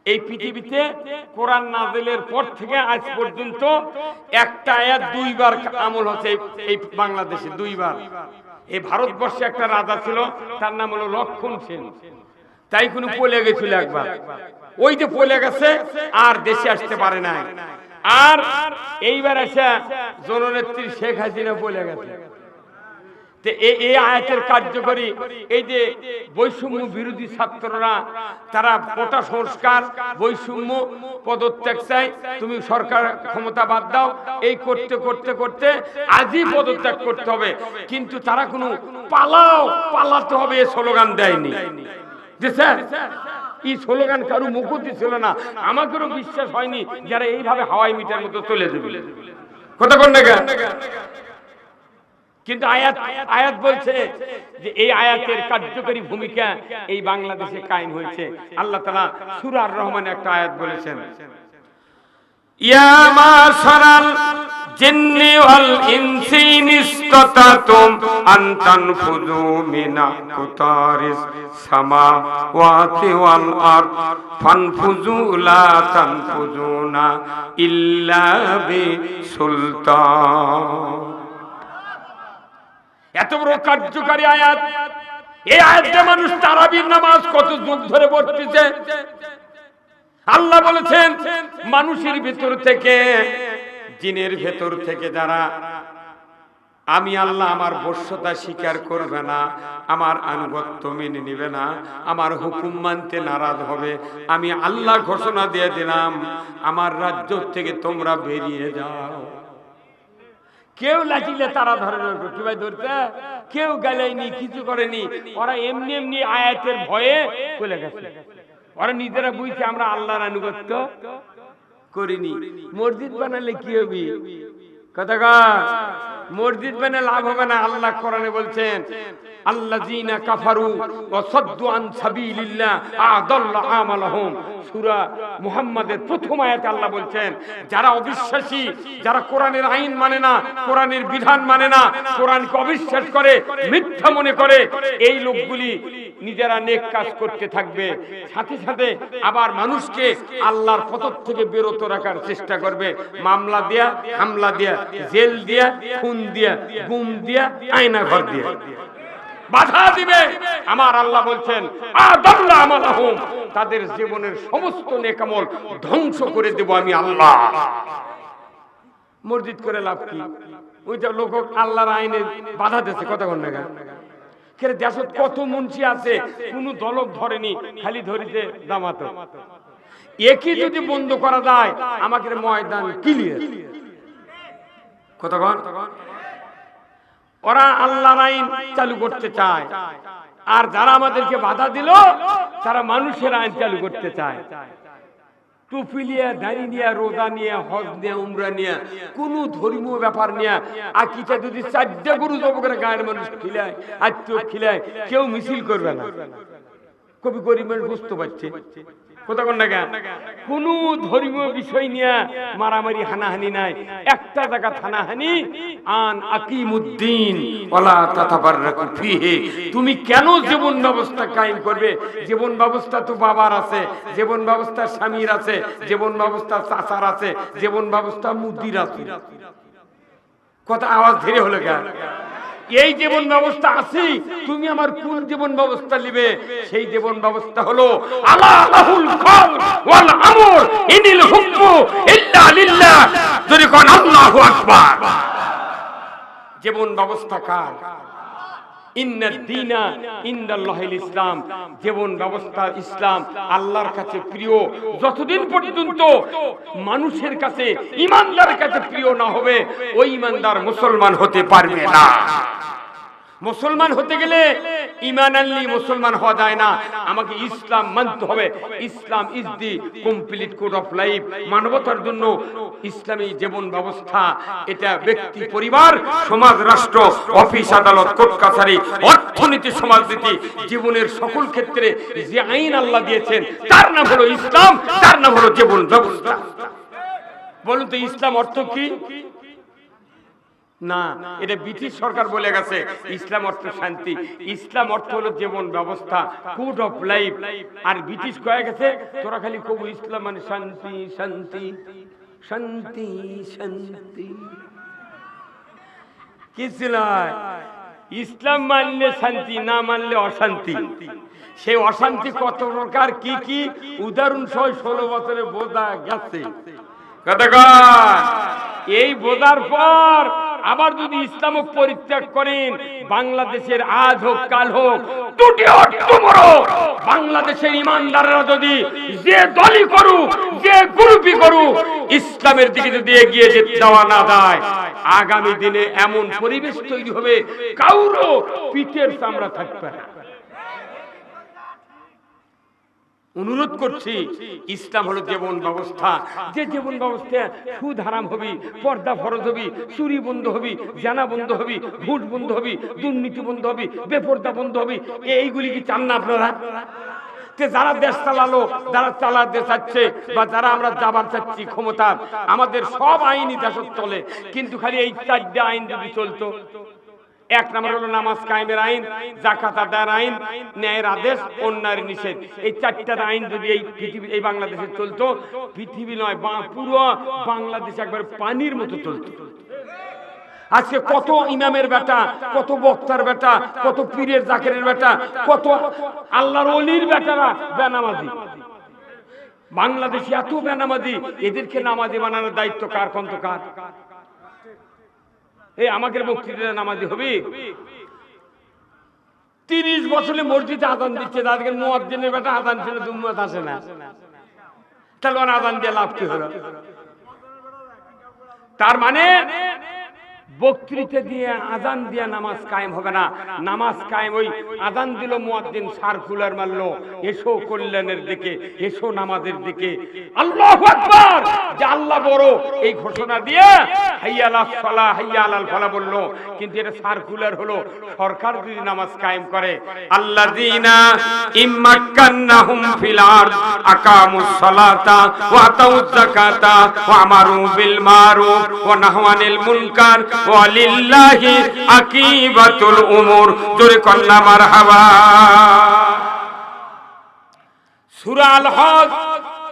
এই পৃথিবীতে কোরআন নাযিলের পর থেকে আজ পর্যন্ত একটা আয়াত 2 বার আমল হচ্ছে এই বাংলাদেশে, 2 বার। এই ভারতবর্ষে একটা রাজা ছিল, তার নাম হলো লক্ষণ সেন। তাই কোনো পলে গেছিল একবার, ওই যে পলে গেছে আর দেশে আসতে পারে নাই। আর এইবার এসে জননেত্রী শেখ হাসিনা পলে গেছে। এই আয়াতের কার্যকরী এই যে বৈষম্য বিরোধী ছাত্ররা, তারা কোটা সংস্কার, বৈষম্য, পদত্যাগ চাই, তুমি সরকার ক্ষমতা বাদ দাও, এই করতে করতে করতে আজই পদত্যাগ করতে হবে। কিন্তু তারা কোনো পালাতে হবে এই স্লোগান দেয়নি। এই স্লোগান কারো মুখতি ছিল না। আমাদেরও বিশ্বাস হয়নি যারা এইভাবে হাওয়াই মিটার মতো চলে যাবে। কথা কোন না? কিন্তু আয়াত বলছে যে এই আয়াতের কার্যকরী ভূমিকা এই বাংলাদেশে কায়েম হয়েছে। আল্লাহ তাআলা সূরা আর রহমানে একটা আয়াত বলেছেন, ইয়া মাশারাল জিন্নি ওয়াল ইনসি ইসতাতাতুম আন তানফুযু মিন আকতারিস সামাওয়াতি ওয়াল আরদ ফানফুযু লা তানফুযুনা ইল্লা বিসুলতান। এত বড় কার্যকারী আয়াত। এই আয়াতে মানুষ তারাবির নামাজ কত যুগ ধরে পড়তেছে। আল্লাহ বলেছেন মানুষের ভেতর থেকে, জিনের ভেতর থেকে যারা আমি আল্লাহ আমার বশ্যতা স্বীকার করবে না, আমার আনুগত্য মেনে নিবে না, আমার হুকুম মানতে নারাজ হবে, আমি আল্লাহ ঘোষণা দিয়ে দিলাম আমার রাজ্য থেকে তোমরা বেরিয়ে যাও। কেউ লাঠিলে তারা ধরে কি ভাই ধরতে, কেউ গালাইনি, কিছু করেনি। ওরা এমনি এমনি আয়াতের ভয়ে চলে গেছে। ওরা নিজেরা বুঝছে আমরা আল্লাহর আনুগত্য করিনি। মসজিদ বানালে কি হবে? কথা কয়, মসজিদ বানালে লাভ হবে না। আল্লাহ কোরআনে বলছেন আল্লাযীনা কাফারু ওয়া সাদ্দু আন সাবিলিল্লাহ আদাল্লা আমালাহুম। সূরা মুহাম্মাদের প্রথম আয়াতে আল্লাহ বলছেন যারা অবিশ্বাসী, যারা কোরআনের আইন মানে না, কোরআনের বিধান মানে না, কোরআনকে অবিশ্বাস করে, মিথ্যা মনে করে, এই লোকগুলি নিজেরা নেক কাজ করতে থাকবে, সাথে সাথে আবার মানুষকে আল্লাহর পথ থেকে বিরত রাখার চেষ্টা করবে। মামলা দিয়া, হামলা দিয়া, জেল দিয়া, খুন দিয়া, গুম দিয়া, আয়না ঘর দিয়া বাধা দিবে। আমার আল্লাহ বলছেন আদাল্লা আমালাহুম, তাদের জীবনের সমস্ত নেক আমল ধ্বংস করে দেব আমি আল্লাহ। মসজিদ করে লাভ কি? ওইটা লোক আল্লাহর আইনে বাধা দিচ্ছে। কথা কোন না? দেশত কত মুন্সি আছে, কোন দলক ধরেনি, খালি ধরিতে জামাত। একই যদি বন্ধ করা যায় আমাদের ময়দান ক্লিয়ার। কথা কোন? ওরা আল্লাহর আইন চালু করতে চায়, আর যারা আমাদেরকে বাধা দিল তারা মানুষের আইন চালু করতে চায়। টুপি নিয়ে, দাড়ি নিয়ে, রোজা নিয়ে, হজ নিয়ে, উমরা নিয়ে, কোন ধর্মীয় ব্যাপার নিয়ে আকিটা যদি 4টা গরু জব করে গায়ের মানুষ খিলায়, আত্মীয় খিলায়, কেউ মিছিল করবে না। কবি গরিব মানুষ বুঝতে পারছে কোন ধর্মীয় বিষয় নিয়ে মারামারি হানাহানি নাই। একটা জায়গা থানাহানি, আন আকিমুদ্দিন ওয়ালা তাতাবাররাকু ফিহি। তুমি কেন জীবন ব্যবস্থা কায়েম করবে? জীবন ব্যবস্থা তো বাবার আছে, জীবন ব্যবস্থা স্বামীর আছে, জীবন ব্যবস্থা চাচার আছে, জীবন ব্যবস্থা মুদির আছে। কথা আওয়াজ ধীরে হলো কেন? এই জীবন ব্যবস্থা আছে, তুমি আমার কোন জীবন ব্যবস্থা নিবে? সেই জীবন ব্যবস্থা হলো আল্লাহুল খালক ওয়াল আমর ইনিল হুকমু ইল্লা লিল্লাহ। যদি কোন আল্লাহু আকবার। জীবন ব্যবস্থা কার? ইন্নাদ দীনা ইনদাল্লাহিল ইসলাম। জীবন ব্যবস্থা ইসলাম আল্লাহর কাছে প্রিয়। যতদিন পর্যন্ত মানুষের কাছে, ঈমানদারের কাছে প্রিয় না হবে, ওই ঈমানদার মুসলমান হতে পারবে না। মুসলমান হতে গেলে ঈমান আনলি মুসলমান হওয়া যায় না, আমাকে ইসলাম মানতে হবে। Islam is the complete code of life. মানবতার জন্য ইসলামী জীবন ব্যবস্থা, এটা ব্যক্তি, পরিবার, সমাজ, রাষ্ট্র, অফিস, আদালত, কোর্ট কাছারি, অর্থনীতি, সমাজনীতি, জীবনের সকল ক্ষেত্রে যে আইন আল্লাহ দিয়েছেন তার নাম হলো ইসলাম, তার নাম হলো জীবন ব্যবস্থা। বলুন তো ইসলাম অর্থ কি? না, এটা ব্রিটিশ সরকার বলে গেছে ইসলাম অর্থ শান্তি। ইসলাম অর্থ হলো জীবন ব্যবস্থা, কোড অফ লাইফ। আর ব্রিটিশ কয়ে গেছে তোরা খালি কবু ইসলাম মানে শান্তি শান্তি শান্তি শান্তি। কিছু নয়, ইসলাম মানলে শান্তি, না মানলে অশান্তি। সেই অশান্তি কত প্রকার, কি কি উদাহরণ সহ 16 বছরে বোঝা গেছে। এই বোঝার পর আবার যদি ইসলাম পরিত্যাগ করেন, বাংলাদেশের আজ হোক কাল হোক, বাংলাদেশের ইমানদাররা যদি যে দলই করুক, যে গ্রুপই করুক, ইসলামের দিকে যদি এগিয়ে যেতে দেওয়া না যায়, আগামী দিনে এমন পরিবেশ তৈরি হবে কাউরও পিঠের চামড়া থাকবে না। অনুরোধ করছি, ইসলাম হলো জীবন ব্যবস্থা। যে জীবন ব্যবস্থা সুদ হারাম হবি, পর্দা ফরজ হবি, চুরি বন্ধ হবি, জানা বন্ধ হবি, ঘুষ বন্ধ হবি, দুর্নীতি বন্ধ হবি, বেপর্দা বন্ধ হবি। এইগুলি কি চান না আপনারা? যারা দেশ চালালো, যারা চালাতে চাচ্ছে, বা যারা আমরা যাবার চাচ্ছি ক্ষমতা, আমাদের সব আইনই দেশের চলে, কিন্তু খালি এই 4টা আইন যদি চলতো। এক নম্বর হলো নামাজ কায়েমের আইন, যাকাত আদায়ের আইন, ন্যায়ের আদেশ, অন্যায়ের নিষেধ। এই 4টা আইন যদি এই পৃথিবী, এই বাংলাদেশে চলতো, পৃথিবী নয় পুরো বাংলাদেশ একবার পানির মতো চলতো। আজকে কত ইমামের বেটা, কত বক্তার বেটা, কত পীরের জাকেরের বেটা, কত আল্লাহর ওলির বেটারা বেনামাজি। বাংলাদেশে এত বেনামাজি, এদেরকে নামাজি বানানোর দায়িত্ব কার? কার? এই আমাদের বক্তৃতা নামাজি হবি? 30 বছরে মসজিদে আযান দিচ্ছে, তাদেরকে মুয়াজ্জিনের বেটা আযান ছিল, দুম্মত আসে না, তাহলে আযান দিয়ে লাভ কি হলো? তার মানে বক্তৃতা দিয়ে, আযান দিয়ে নামাজ কায়েম হবে না। নামাজ কায়েম, ওই আযান দিল মুয়াজ্জিন, সার্কুলার মারলো, এসো কল্যাণের দিকে, এসো নামাজের দিকে, আল্লাহু আকবার, যে আল্লাহ বড়, এই ঘোষণা দিয়ে হাইয়া আলাস সালাহ, হাইয়া আলাল ফালাহ বললো। কিন্তু এটা সার্কুলার হলো। সরকার যদি নামাজ কায়েম করে, আল্লাযীনা ইম্মাক্কান্নাহুম ফিল আরদ আকামুস সালাতা ওয়া আতাউয যাকাতা ওয়া আমারু বিল মারুফ ওয়া নাহাউ আনিল মুনকার ওয়ালিল্লাহি আকিবাতুল উমুর। জোরে কন্না মারহাবা। সূরা আল হজ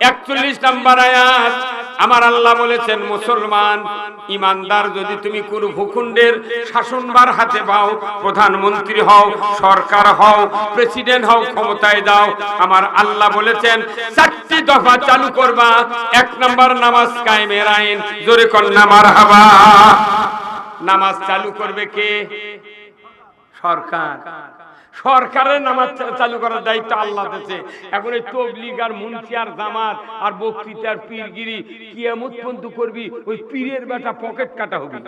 41 নম্বর আয়াত। আমার আল্লাহ বলেছেন, মুসলমান ইমানদার যদি তুমি কোন ভূখণ্ডের শাসনভার হাতে পাও, প্রধানমন্ত্রী হও, সরকার হও, প্রেসিডেন্ট হও, ক্ষমতায় দাও, আমার আল্লাহ বলেছেন 4টি দফা চালু করবা। 1 নম্বর নামাজ কায়েমের আইন। জোরে কন্না মারহাবা। নামাজ চালু করবে কে? সরকার। সরকারের নামাজ চালু করার দায়িত্ব আল্লাহ দিয়েছে। এখন এই তবলিগ আর মুন্সি আর জামাত আর বক্তৃতা আর পীরগিরি কিয়ামত পর্যন্ত করবি, ওই পীরের বেটা পকেট কাটা হবি।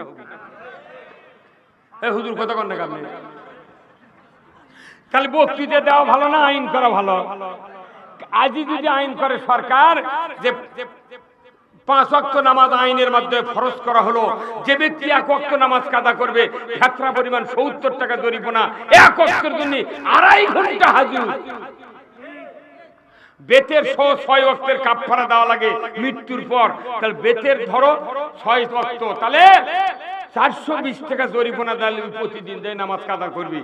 এই হুজুর কথা কন না আপনি? তাহলে বক্তৃতা দেওয়া ভালো না আইন করা ভালো? আজই যদি আইন করে সরকার যে 5 ওয়াক্ত নামাজ আইনের মাধ্যমে ফরজ করা হলো, যে ব্যক্তি 1 ওয়াক্ত নামাজ কাদা করবে ফেতরা পরিমাণ 70 টাকা জরিমানা, 1 ওয়াক্তের জন্য 2.5 ঘন্টা হাজুর, বেতের 6 ওয়াক্তের কাফারা দেওয়া লাগে মৃত্যুর পর। তাহলে বেতের ধরো 6 ওয়াক্ত, তাহলে 420 টাকা জরিমানা দিলে প্রতিদিন দেয় নামাজ কাদা করবি।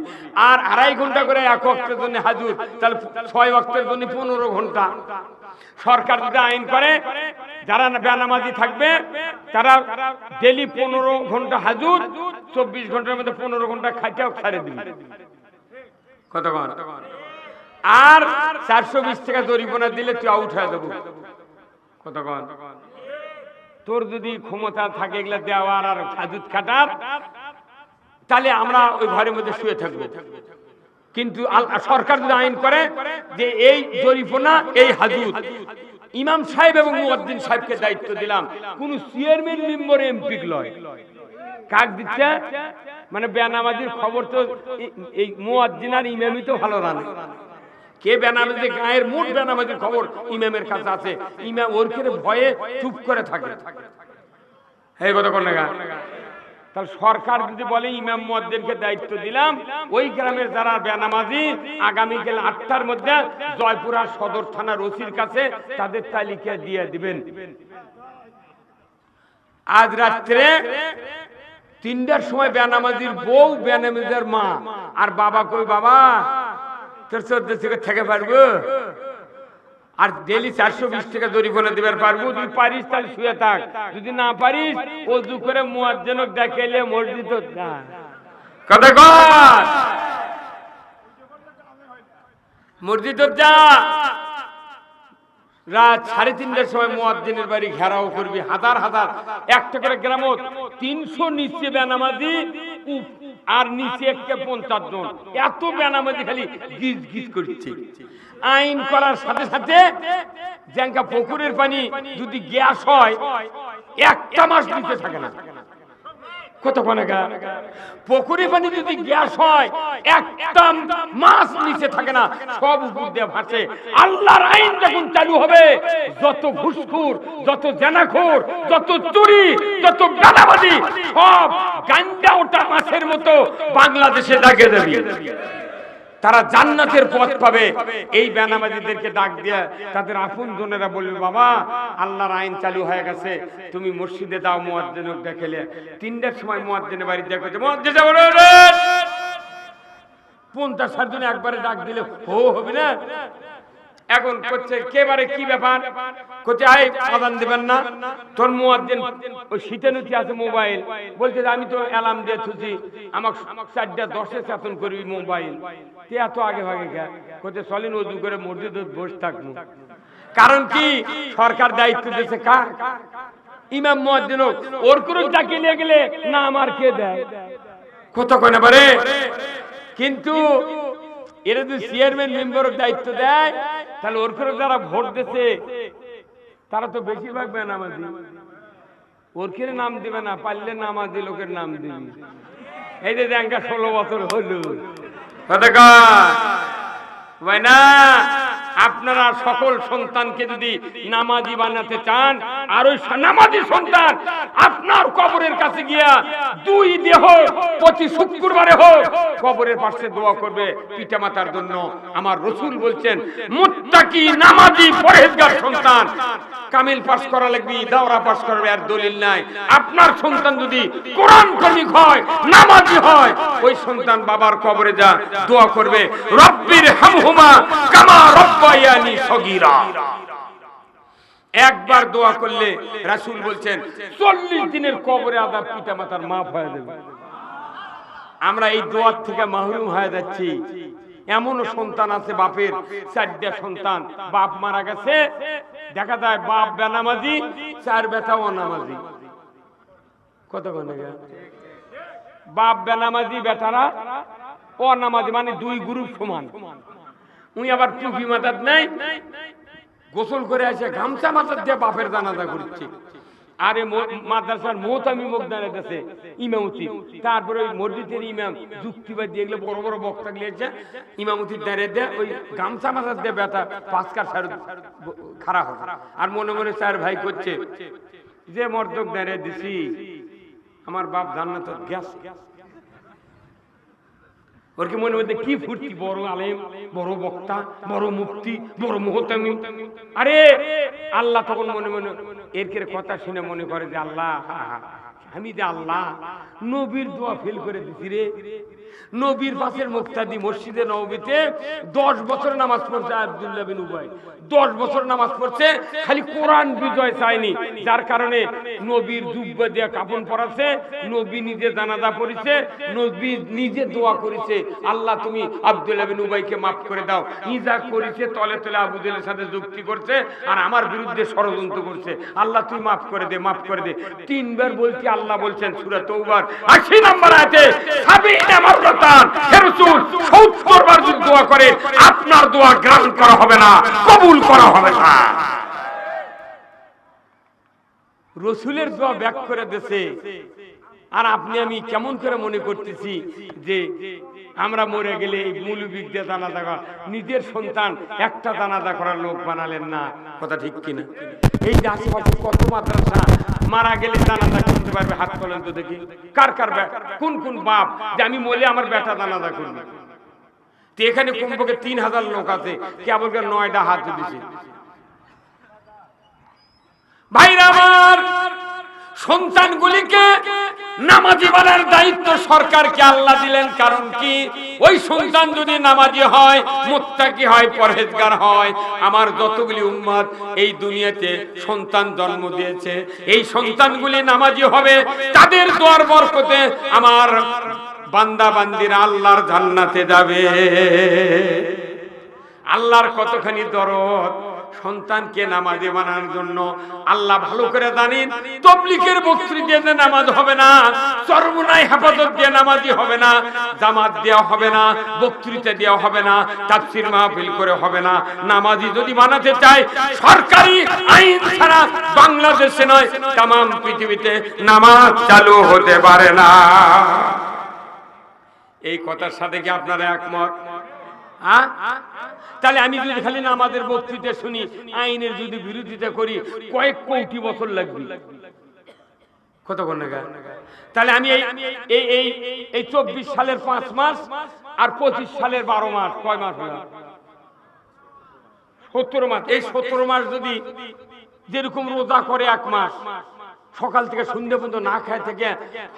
আর 2.5 ঘন্টা করে 1 ওয়াক্তের জন্য হাজুর, তাহলে 6 ওয়াক্তের জন্য 15 ঘন্টা। সরকার যদি আইন করে যারা বেনামাজি থাকবে তারা ডেলি 15 ঘন্টা হাজুর, 24 ঘন্টার মধ্যে 15 ঘন্টা খাইটাও ছাড়ে দিবে, কত কন? আর 420 টাকা জরিমানা দিলে তুই আউট হয়ে যাবো, কত কন? তোর যদি ক্ষমতা থাকে এগুলা দেওয়ার আর হাজুত কাটার, তাহলে আমরা ওই ঘরের মধ্যে শুয়ে থাকবো। কিন্তু সরকার যদি আইন করে যে এই জরিমানা, এই হাজুত, ইমাম সাহেব এবং মুয়াজ্জিন সাহেবকে দায়িত্ব দিলাম, কোন চেয়ারম্যান মেম্বার এমপি লয়। কাক দিচ্ছে মানে বেনামাজির খবর তো এই মুয়াজ্জিন আর ইমামই তো ভালো জানে। কে বেনামাজি, গায়ের মোট বেনামাজির খবর ইমামের কাছে আছে, ইমাম ওর করে ভয়ে চুপ করে থাকে। এই কথা কোন লাগা? তাহলে সরকার যদি বলে ইমাম মুয়াজ্জিনকে দায়িত্ব দিলাম, ওই গ্রামের যারা বেনামাজি আগামীকাল 8টার মধ্যে জয়পুরা সদর থানার ওসির কাছে তাদের তালিকা দিয়ে দিবেন। আজ রাত্রে 3টার সময় বেনামাজির বউ, বেনামাজির মা আর বাবা কই, বাবা তোর 14 থেকে থেকে পারবো? আর ডেলি 420 টাকা জরিমানা দিবার পারবো। যদি পারিস তাহলে শুয়ে থাক, যদি না পারিস ওযু করে মুয়াজ্জিনক ডাকাইলে মসজিদ যা। কথা কর, মসজিদ যা। রাত 3:30টার সময় মুয়াজ্জিনের বাড়ি ঘেরাও করবি, হাজার হাজার, একটা করে গ্রামত 300 নিচে বেনামাজি আর নিচে 50 জন, এত বেনামাজি খালি গিজ গিজ করছে। আইন করার সাথে সাথে জাঙ্কা পুকুরের পানি যদি গ্যাস হয় 1টা মাস নিচে থাকে না, কত কোনগা? পুকুরের পানি যদি গ্যাস হয় 1টা মাস নিচে থাকে না, সব উপর দিয়ে ভাসে। আল্লাহর আইন যখন চালু হবে, যত ঘুষখোর, যত জেনাখোর, যত চুরি, যত বেনামাজি সব গাঞ্জা ওটা মাছের মতো বাংলাদেশে দাগে যাবে। তারা জান্নাতের পথ পাবে। এই বেনামাজিদেরকে ডাক দিয়ে তাদের আপনজনেরা বলবে, বাবা আল্লাহর আইন চালু হয়ে গেছে, তুমি মসজিদে দাও, মুয়াজ্জিনক দেখাইলে। 3টার সময় মুয়াজ্জিনের বাড়ি দেখো, মুয়াজ্জিন 50 জন একবারে ডাক দিলে হবে না। এখন করছে কেবারে কি ব্যাপার, করছে আই আযান দিবেন না? তোর মুয়াজ্জিন ওই শীতানুতি আছে মোবাইল, বলছে আমি তো অ্যালার্ম দিয়ে থুছি, আমাকে 4:10 চেতন করবি মোবাইল, তে এত আগে ভাগে কে? করছে চলেন ওযু করে মসজিদে বসে থাকবো। কারণ কি? সরকার দায়িত্ব দিয়েছে কার? ইমাম মুয়াজ্জিনক। ওর করে ডাকে নিয়ে গেলে না আমার কে দেয়, কত কনে পারে। কিন্তু এরা যদি চেয়ারম্যান মেম্বারের দায়িত্ব দেয়, তাহলে ওর করে যারা ভোট দিচ্ছে তারা তো বেশিরভাগ বেনামাজি, ওর করে নাম দিবে না, পারলে নামাজি লোকের নাম দিবি। এই যে জাঙ্কা 16 বছর হলো, না আপনারা সকল সন্তানকে যদি নামাজি বানাতে চান, আর ওই নামাজি সন্তান আপনার কবরের কাছে গিয়া 2 দেহ প্রতি শুক্রবারে হোক কবরের পাশে দোয়া করবে পিতামাতার জন্য। আমার রাসূল বলছেন, মুত্তাকি নামাজি পরহেজগার সন্তান কামিল পাস করা লাগবে, দাওরা পাস করবে, আর দলিল নাই। আপনার সন্তান যদি কোরআন প্রেমিক হয়, নামাজি হয়, ওই সন্তান বাবার কবরে যা দোয়া করবে, রব্বির হামহুমা কামা রব্বায়ানি সগীরা। একবার দোয়া করলে রাসূল বলছেন 40 দিনের কবরে আযাব পিতামাতার মাফ হয়ে যাবে। আমরা এই দোয়ার থেকে মাহরুম হয়ে যাচ্ছি। এমনও সন্তান আছে বাপের 4টা সন্তান, বাপ মারা গেছে, দেখা যায় বাপ বেনামাজি, 4 বেটাও অনামাজি। কত গনে বাপ বেনামাজি, বেটারা অনামাজি, মানে 2 গ্রুপ সমান। উনি আবার টুপি মাথাত নাই, গোসল করে আসে গামছা মাথার দিয়ে বাপের জানাজা করছে। আরে মাদ্রাসার মোহতামি মুখ দাঁড়াইতেছে ইমামতি, তারপরে ওই মসজিদের ইমাম যুক্তিবাদ দিয়ে এগুলো বড় বড় বক্তা গিয়েছে ইমামতি দাঁড়িয়ে দেয় ওই গামছা মাথার দিয়ে ব্যথা পাঁচকার সার খারাপ হবে আর মনে মনে চার ভাই করছে যে মর্দক দাঁড়িয়ে দিছি আমার বাপ জান্নাতে গেছে। ওর কি মনে মধ্যে কি ফুর্তি, বড় আলেম, বড় বক্তা, বড় মুফতি, বড় মুহতামি। আরে আল্লাহ তখন মনে মনে এর কথা শুনে মনে করে যে আল্লাহ আমি যে আল্লাহ নবীর দোয়া ফেল করে দিছি রে। নবীর পাশের মুক্তাদি মসজিদে নববীতে 10 বছর নামাজ পড়ছে আব্দুল্লাহ বিন উবাই, 10 বছর নামাজ পড়ছে, খালি কোরআন বিজয় চায়নি, যার কারণে নবীর জুব্বা দিয়ে কাফন পরাছে, নবী নিজে জানাজা পড়েছে, নবী নিজে দোয়া করেছে আল্লাহ তুমি আব্দুল্লাহ বিন উবাইকে মাফ করে দাও। ইজা করেছে তলে তলে আবু জেহেলের সাথে যুক্তি করছে আর আমার বিরুদ্ধে ষড়যন্ত্র করছে, আল্লাহ তুই মাফ করে দে, মাফ করে দে। 3 বার বলছি আল্লাহ বলছেন সূরা তওবার 80 নম্বর আয়াতে সাবিনা মাররাতান হে রাসূল 70 বার যদি দোয়া করে আপনার দোয়া গ্রহণ করা হবে না, কবুল করা হবে না। রাসূলের দোয়া ব্যাক করে দিয়েছে আর আপনি আমি কেমন করে মনে করতেছি যে আমরা মরে গেলে এই মৌলবীর দিয়ে জানাজা করা, নিজের সন্তান একটা জানাজা করার লোক বানালেন না, কথা ঠিক কিনা? এই যে আশেপাশে কত মাদ্রাসা মারা গেলে জানাজা করতে পারবে, হাত তোলেন তো দেখি কার কার কোন কোন বাপ যে আমি মরে আমার বেটা জানাজা করবে। তো এখানে কমপক্ষে 3000 লোক আছে, কেবল 9টা হাত দিয়েছে। ভাইরা আমার, সন্তানগুলিকে নামাজি বানার দায়িত্ব সরকারকে আল্লাহ দিলেন। কারণ কি? ওই সন্তান যদি নামাজি হয়, মুত্তাকি হয়, পরহেজগার হয়, আমার যতগুলি উম্মত এই দুনিয়াতে সন্তান জন্ম দিয়েছে, এই সন্তানগুলি নামাজি হবে, তাদের দোয়ার বরকতে আমার বান্দা বান্দিরা আল্লাহর জান্নাতে যাবে। আল্লাহর কতখানি দরদ সন্তানকে নামাজি বানানোর জন্য। আল্লাহ ভালো করে জানেন তাবলীগের বক্তৃতা দিয়ে নামাজ হবে না, চরমোনাই হেফাজত দিয়ে নামাজি হবে না, জামাত দেওয়া হবে না, বক্তৃতা দেওয়া হবে না, তাফসীর মাহফিল করে হবে না। নামাজি যদি বানাতে চায় সরকারি আইন ছাড়া বাংলাদেশে নয় তাম পৃথিবীতে নামাজ চালু হতে পারে না। এই কথার সাথে কি আপনারা একমত? তাহলে আমি যদি খালি নামাজের বক্তৃতা শুনি, আইনের যদি বিরোধিতা করি, কয়েক কোটি বছর লাগবে। কতক্ষণ না? তাহলে আমি এই 24 সালের 5 মাস আর 25 সালের 12 মাস, কয় মাস হলো? 17 মাস। এই 17 মাস যদি যেরকম রোজা করে 1 মাস, সকাল থেকে সন্ধ্যা পর্যন্ত না খায় থেকে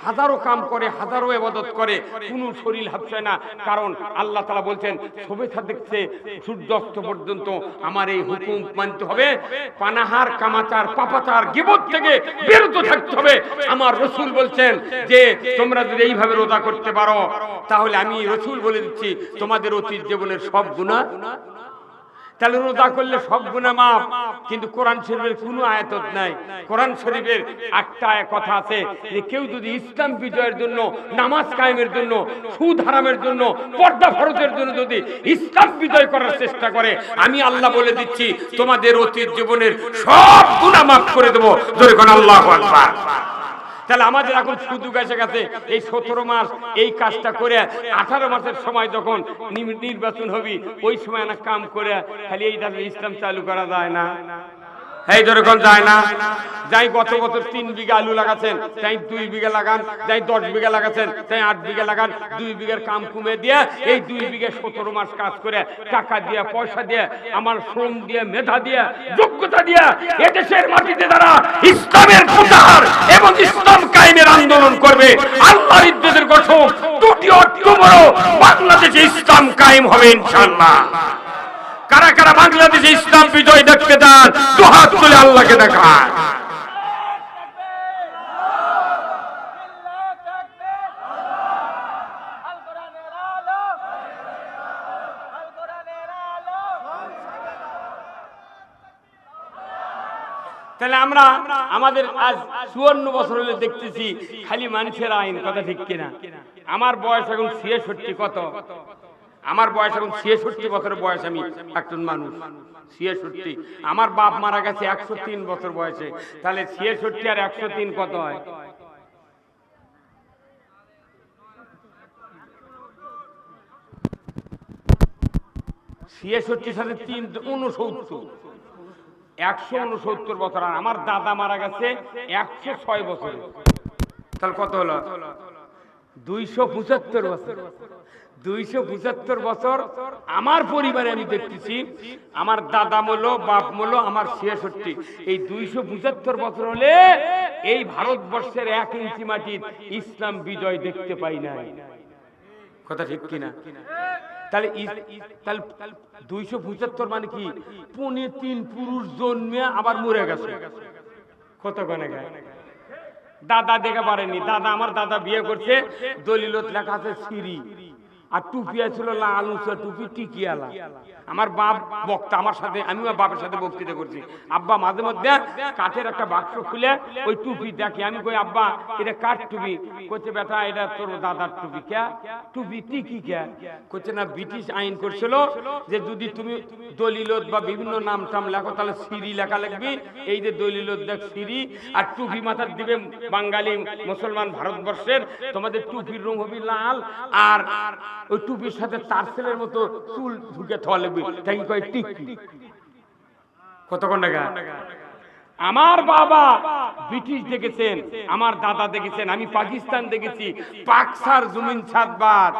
হাজারো কাম করে, হাজারো ইবাদত করে, কোন শরীর হাঁপছে না। কারণ আল্লাহ তাআলা বলছেন শোভা দেখছে সূর্যাস্ত পর্যন্ত আমার এই হুকুম মানতে হবে, পানাহার কামাচার পাপাচার গীবত থেকে বিরত থাকতে হবে। আমার রাসূল বলছেন যে তোমরা যদি এইভাবে রোজা করতে পারো, তাহলে আমি রাসূল বলে দিচ্ছি তোমাদের অতীত জীবনের সব গুনাহ। তাহলে রোজা করলে সব গুনাহ মাফ। কিন্তু কোরআন শরীফের কোনো আয়াত নাই। কোরআন শরীফের একটা কথা আছে যে কেউ যদি ইসলাম বিজয়ের জন্য, নামাজ কায়েমের জন্য, সুদ হারামের জন্য, পর্দা ফরজের জন্য যদি ইসলাম বিজয় করার চেষ্টা করে, আমি আল্লাহ বলে দিচ্ছি তোমাদের অতীত জীবনের সব গুনাহ মাফ করে দেব। জোরে কোন আল্লাহু আকবার। তাহলে আমাদের এখন সুযোগ এসে গেছে এই 17 মাস এই কাজটা করে 18 মাসের সময় যখন নির্বাচন হবে, ওই সময় না কাম করে খালি এই ইসলাম চালু করা যায় না? এই যেরকম যায় না? যাই গত বছর 3 বিঘা আলু লাগাচ্ছেন, তাই 2 বিঘা লাগান, যাই 10 বিঘা লাগাচ্ছেন, তাই 8 বিঘা লাগান। 2 বিঘার কাম কমে দিয়ে এই 2 বিঘা 17 মাস কাজ করে টাকা দিয়ে, পয়সা দিয়ে, আমার শ্রম দিয়ে, মেধা দিয়ে, যোগ্যতা দিয়ে এদেশের মাটিতে যারা ইসলামের প্রচার এবং ইসলাম কায়েমের আন্দোলন করবে, আল্লাহর ইজ্জতের ঘোষক দুটি অক্টোবর বাংলাদেশে ইসলাম কায়েম হবে ইনশাআল্লাহ। কারা কারা বাংলাদেশে ইসলাম বিজয় দেখতে চান? দুহাত তুলে আল্লাহকে দেখান। তাহলে আমরা আমাদের আজ 54 বছর হলে দেখতেছি খালি মানুষের আইন, কথা ঠিক কিনা? আমার বয়স এখন 66। কত? আমার বয়স এখন 66 বছরের বয়স, আমি একজন মানুষ 66। আমার বাপ মারা গেছে 103 বছর বয়সে, তাহলে 66 আর 103 কত হয়? 66 সাথে 3 69, 169 বছর। আর আমার দাদা মারা গেছে 106 বছরে, তাহলে কত হলো? 275 বছর। 275 বছর আমার পরিবারে আমি দেখতেছি, আমার দাদা মলো, বাপ মলো, আমার 66। এই 275 বছর হলে এই ভারতবর্ষের 1 ইঞ্চি মাটির ইসলাম বিজয় দেখতে পাই নাই। কথা ঠিক কিনা? তাহলে 275 মানে কি? 3 পুরুষ জন্মে আবার মরে গেছে। কত গনে গায়? দাদা দেখে পারেনি। দাদা, আমার দাদা বিয়ে করছে, দলিলত লেখা আছে সিরি, আর টুপি ছিল লাল উঁচা টুপি টিকিয়ালা। আমার বাপ বক্তা, আমার সাথে, আমি আমার বাপের সাথে বক্তৃতা করছি। আব্বা মাঝে মধ্যে কাঠের একটা বাক্স খুলে ওই টুপি দেখি। আমি কই, আব্বা এটা কাঠ টুপি? করছে, বেটা এটা তোর দাদার টুপি। কে টুপি? টিকি কে? করছে, না ব্রিটিশ আইন করছিল যে যদি তুমি দলিলত বা বিভিন্ন নাম টাম লেখো তাহলে সিরি লেখা লিখবি। এই যে দলিলত দেখ সিরি, আর টুপি মাথার দিবে বাঙালি মুসলমান ভারতবর্ষের, তোমাদের টুপির রং হবে লাল, আর ওই টুপির সাথে তারসেলের মতো চুল ঢুকে থা লাগবে, তাই কয় টিকি। কতক্ষণ টাকা? আমার বাবা ব্রিটিশ দেখেছেন, আমার দাদা দেখেছেন, আমি পাকিস্তান দেখেছি। পাকসার জমিন ছাদবাদ,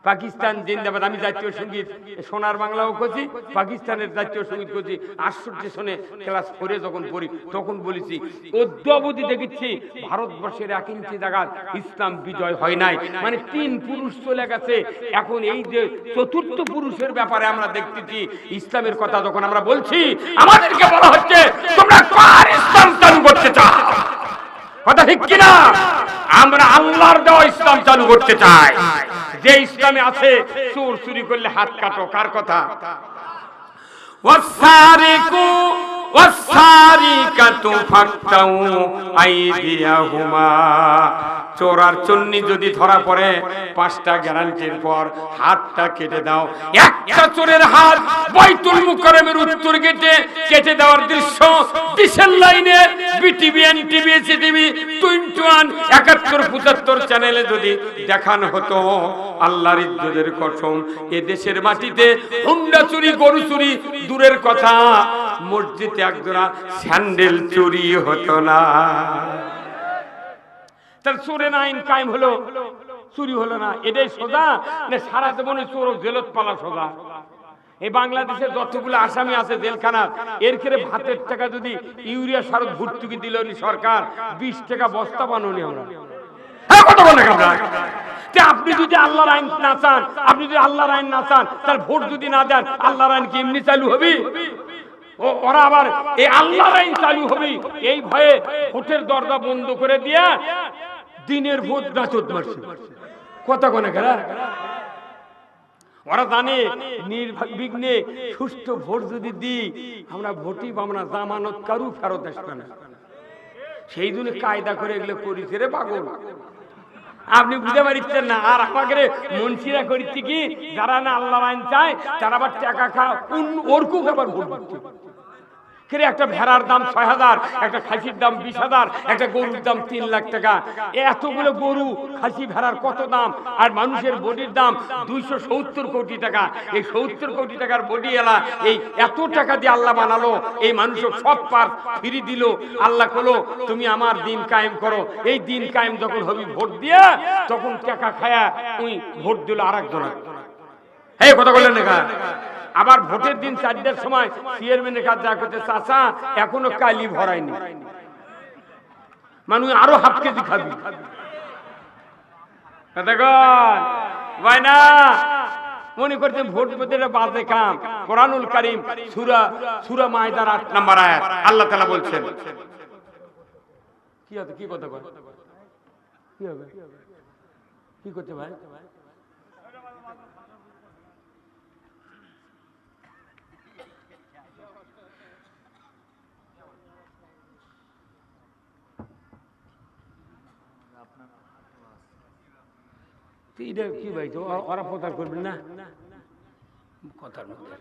পাকিস্তান জিন্দাবাদ। আমি জাতীয় সঙ্গীত সোনার বাংলাও করছি, পাকিস্তানের জাতীয় সঙ্গীত করছি। 68 সনে ক্লাস 4-এ যখন পড়ি তখন বলেছি, অদ্যাবধি দেখেছি ভারতবর্ষের 1 ইঞ্চি জায়গা ইসলাম বিজয় হয় নাই। মানে 3 পুরুষ চলে গেছে। এখন এই যে 4র্থ পুরুষের ব্যাপারে আমরা দেখতেছি, ইসলামের কথা যখন আমরা বলছি, আমাদেরকে বলা হচ্ছে তোমরা কার ইসলাম চালু করতে চাও? কথা ঠিক কিনা? আমরা আল্লাহর দেওয়া ইসলাম চালু করতে চাই, যে ইসলামে আছে চোর চুরি করলে হাত কাটো। কার কথা? ওয়াসারিকু ওয়াসারিকাতু ফাক্তাউ আইদিয়াহুমা। চোর আর চন্নি যদি ধরা পড়ে 5টা গ্যারান্টির পর হাতটা কেটে দাও। একটা চোরের হাত বাইতুল মুকাররমের উত্তর গেটে কেটে দেওয়ার দৃশ্য ডিশের লাইনে বিটিভি, এনটিভি, সিটিভি, 21, 71, 75 চ্যানেলে যদি দেখানো হতো, আল্লাহর ইজ্জতের কসম, এ দেশের মাটিতে হুন্ডা চুরি, গরু চুরি দূরের কথা, মসজিদে একজোড়া স্যান্ডেল চুরি হতো না। তার চোরের আইন কায়েম হলো, চুরি হলো না। এটাই সোজা না সারা জীবনে চোর জেলত পালা সোজা? এই বাংলাদেশের যতগুলো আসামি আছে জেলখানা, এর করে ভাতের টাকা যদি ইউরিয়া সার ভর্তুকি দিল সরকার, 20 টাকা বস্তা বানানি আমরা। কত বলে আমরা? আপনি যদি আল্লাহর আইন না চান, আপনি যদি আল্লাহর আইন না চান, তাহলে ভোট যদি না দেন, আল্লাহর আইন কি এমনি চালু হবে? ওরা আবার এই আল্লাহর আইন চালু হবে এই ভয়ে ভোটের দরজা বন্ধ করে দিয়া দিনের ভোট রাতত মারছে। কথা কোনে খেলা? ওরা জানে নির্বিঘ্নে সুষ্ঠু ভোট যদি দিই, আমরা ভোটই পাবো না, জামানত কারু ফেরত আসবে না। সেই জন্য কায়দা করে এগুলো করেছে রে পাগল। আপনি বুঝতে পারছেন না। আর আমাকে মনসিরা করেছি কি, যারা না আল্লাহর আইন চায় তারা আবার টাকা খাওয়া ওরকু আবার ভোট দিচ্ছে। একটা ভেড়ার দাম 6,000, একটা খাসির দাম 20,000, একটা গরুর দাম 3 লাখ টাকা। এতগুলো গরু, খাসি, ভেড়ার কত দাম? আর মানুষের বডির দাম 270 কোটি টাকা। এই 70 কোটি টাকার বডি এলা এই এত টাকা দিয়ে আল্লাহ বানালো, এই মানুষের সব পার ফ্রি দিল। আল্লাহ কলো তুমি আমার দিন কায়েম করো। এই দিন কায়েম যখন হবি ভোট দিয়া, তখন টাকা খায়া ওই ভোট দিল আরেকজন। এই কথা বললেন না? আবার ভোটের দিন 4টার সময় চেয়ারম্যানের কাছে যা করতে, চাচা এখনো কালি ভরায়নি, মানুষ আরো হাফ কেজি খাবি। ভাই না মনে করছেন ভোট পেতে বাজে কাম। কোরআনুল কারীম সূরা মায়দার 8 নম্বর আয়াত আল্লাহ তাআলা বলছেন, কি হবে? কি কথা কয়? কি হবে? কি করতে ভাই? এটা কি ভাই, তো ওরা প্রচার করবেন না কথার মধ্যে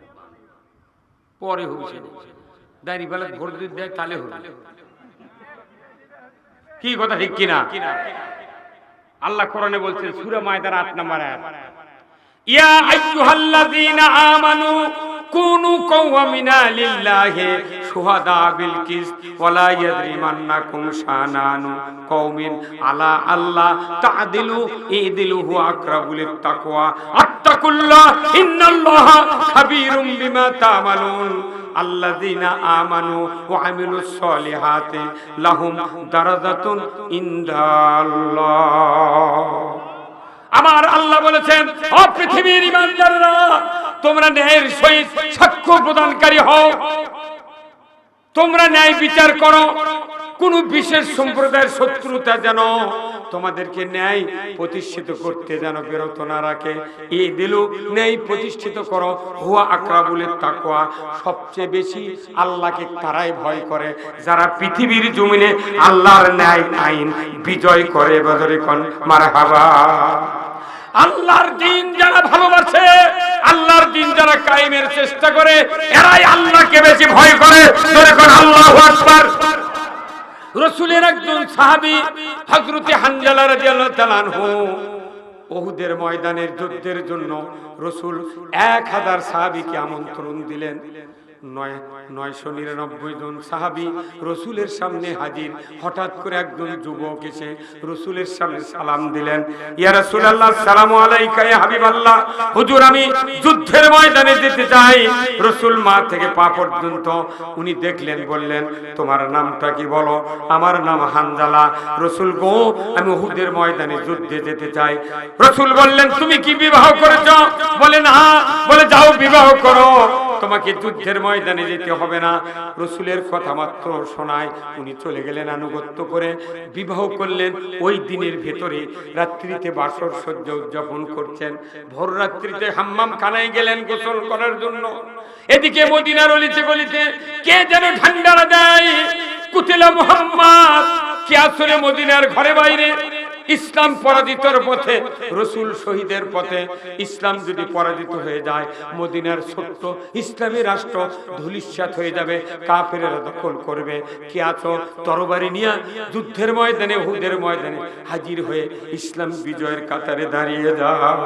পরে হচ্ছে দাঁড়িয়ে বেলা ভোট যদি দেয় তাহলে হবে কি কথা ঠিক কিনা? আল্লাহ কোরআনে বলছেন সূরা মায়দার ৮ নম্বর আয়াত, ইয়া আইয়ুহাল্লাযীনা আমানু কুনু কাওয়ামিনা লিল্লাহি শুহাদা বিল কিসত ওয়ালা ইয়াজরিমান্নাকুম শানানু কওমিন আলা আল্লাহ তা'দিলু ইদিলু হুয়া আকরাবু লিত-তাকওয়া আত্তাকুল্লাহ ইন্নাল্লাহা খাবীরুম বিমা তা'মালুন আল্লাযীনা আমানু ওয়া আমিলুস সলিহাতি লাহুম দারাজাতুন ইনদাল্লাহ। আমার আল্লাহ বলেছেন, ও পৃথিবীর ঈমানদাররা, তোমরা ন্যায়ের সহিত সাক্ষ্য প্রদানকারী হও, তোমরা ন্যায় বিচার করো, কোন বিশেষ সম্প্রদায়ের শত্রুতা যেন তোমাদেরকে ন্যায় প্রতিষ্ঠিত করতে যেন বিরত না রাখে। এই দিলু ন্যায় প্রতিষ্ঠিত করো, হুয়া আকরাবু লিত-তাকওয়া, সবচেয়ে বেশি আল্লাহকে তারাই ভয় করে যারা পৃথিবীর জমিনে আল্লাহর ন্যায় আইন বিজয় করে। বদরে কোন মারহাবা। আল্লাহর দ্বীন যারা ভালোবাসে, আল্লাহর দ্বীন যারা কায়েমের চেষ্টা করে, এরাই আল্লাহকে বেশি ভয় করে। বদরে কোন আল্লাহু আকবার। রাসূলের একজন সাহাবী হযরত হানজালা রাদিয়াল্লাহু তাআলা আনহু, উহুদের ময়দানের যুদ্ধের জন্য রাসূল 1000 সাহাবীকে আমন্ত্রণ দিলেন। 999 জন সাহাবী রাসূলের সামনে হাজির। হঠাৎ করে একজন যুবক এসে রাসূলের সামনে সালাম দিলেন, ইয়া রাসূলুল্লাহ, আসসালামু আলাইকা ইয়া হাবিবাল্লাহ, হুজুর আমি যুদ্ধের ময়দানে যেতে চাই। রাসূল মা থেকে পা পর্যন্ত উনি দেখলেন, বললেন, তোমার নামটা কি বলো? আমার নাম হানজালা। রাসূল গো, আমি উহুদের ময়দানে যুদ্ধে যেতে চাই। রাসূল বললেন, তুমি কি বিবাহ করেছো? বলেন হ্যাঁ। বলে যাও বিবাহ করো, তোমাকে যুদ্ধের ময়দানে যেতে হবে না। রাসূলের কথা মাত্র শোনায় উনি চলে গেলেন আনুগত্য করে, বিবাহ করলেন। ওই দিনের ভেতরে রাত্রিতে বাসর সজ্জ উদযাপন করছেন। ভোর রাত্রিতে হাম্মাম খানায় গেলেন গোসল করার জন্য। এদিকে মদিনার অলিতে গলিতে কে যেন ঝান্ডা দেয়, কুতিলা মুহাম্মদ। কে আসলে মদিনার ঘরে বাইরে ইসলাম পরাজিতর পথে, রাসূল শহীদের পথে। ইসলাম যদি পরাজিত হয়ে যায়, মদিনার ছোট্ট ইসলামী রাষ্ট্র ধূলিসাৎ হয়ে যাবে, কাফেররা দখল করবে। কি আছো তরবারি নিয়ে যুদ্ধের ময়দানে, উহুদের ময়দানে হাজির হয়ে ইসলাম বিজয়ের কাতারে দাঁড়িয়ে যাও।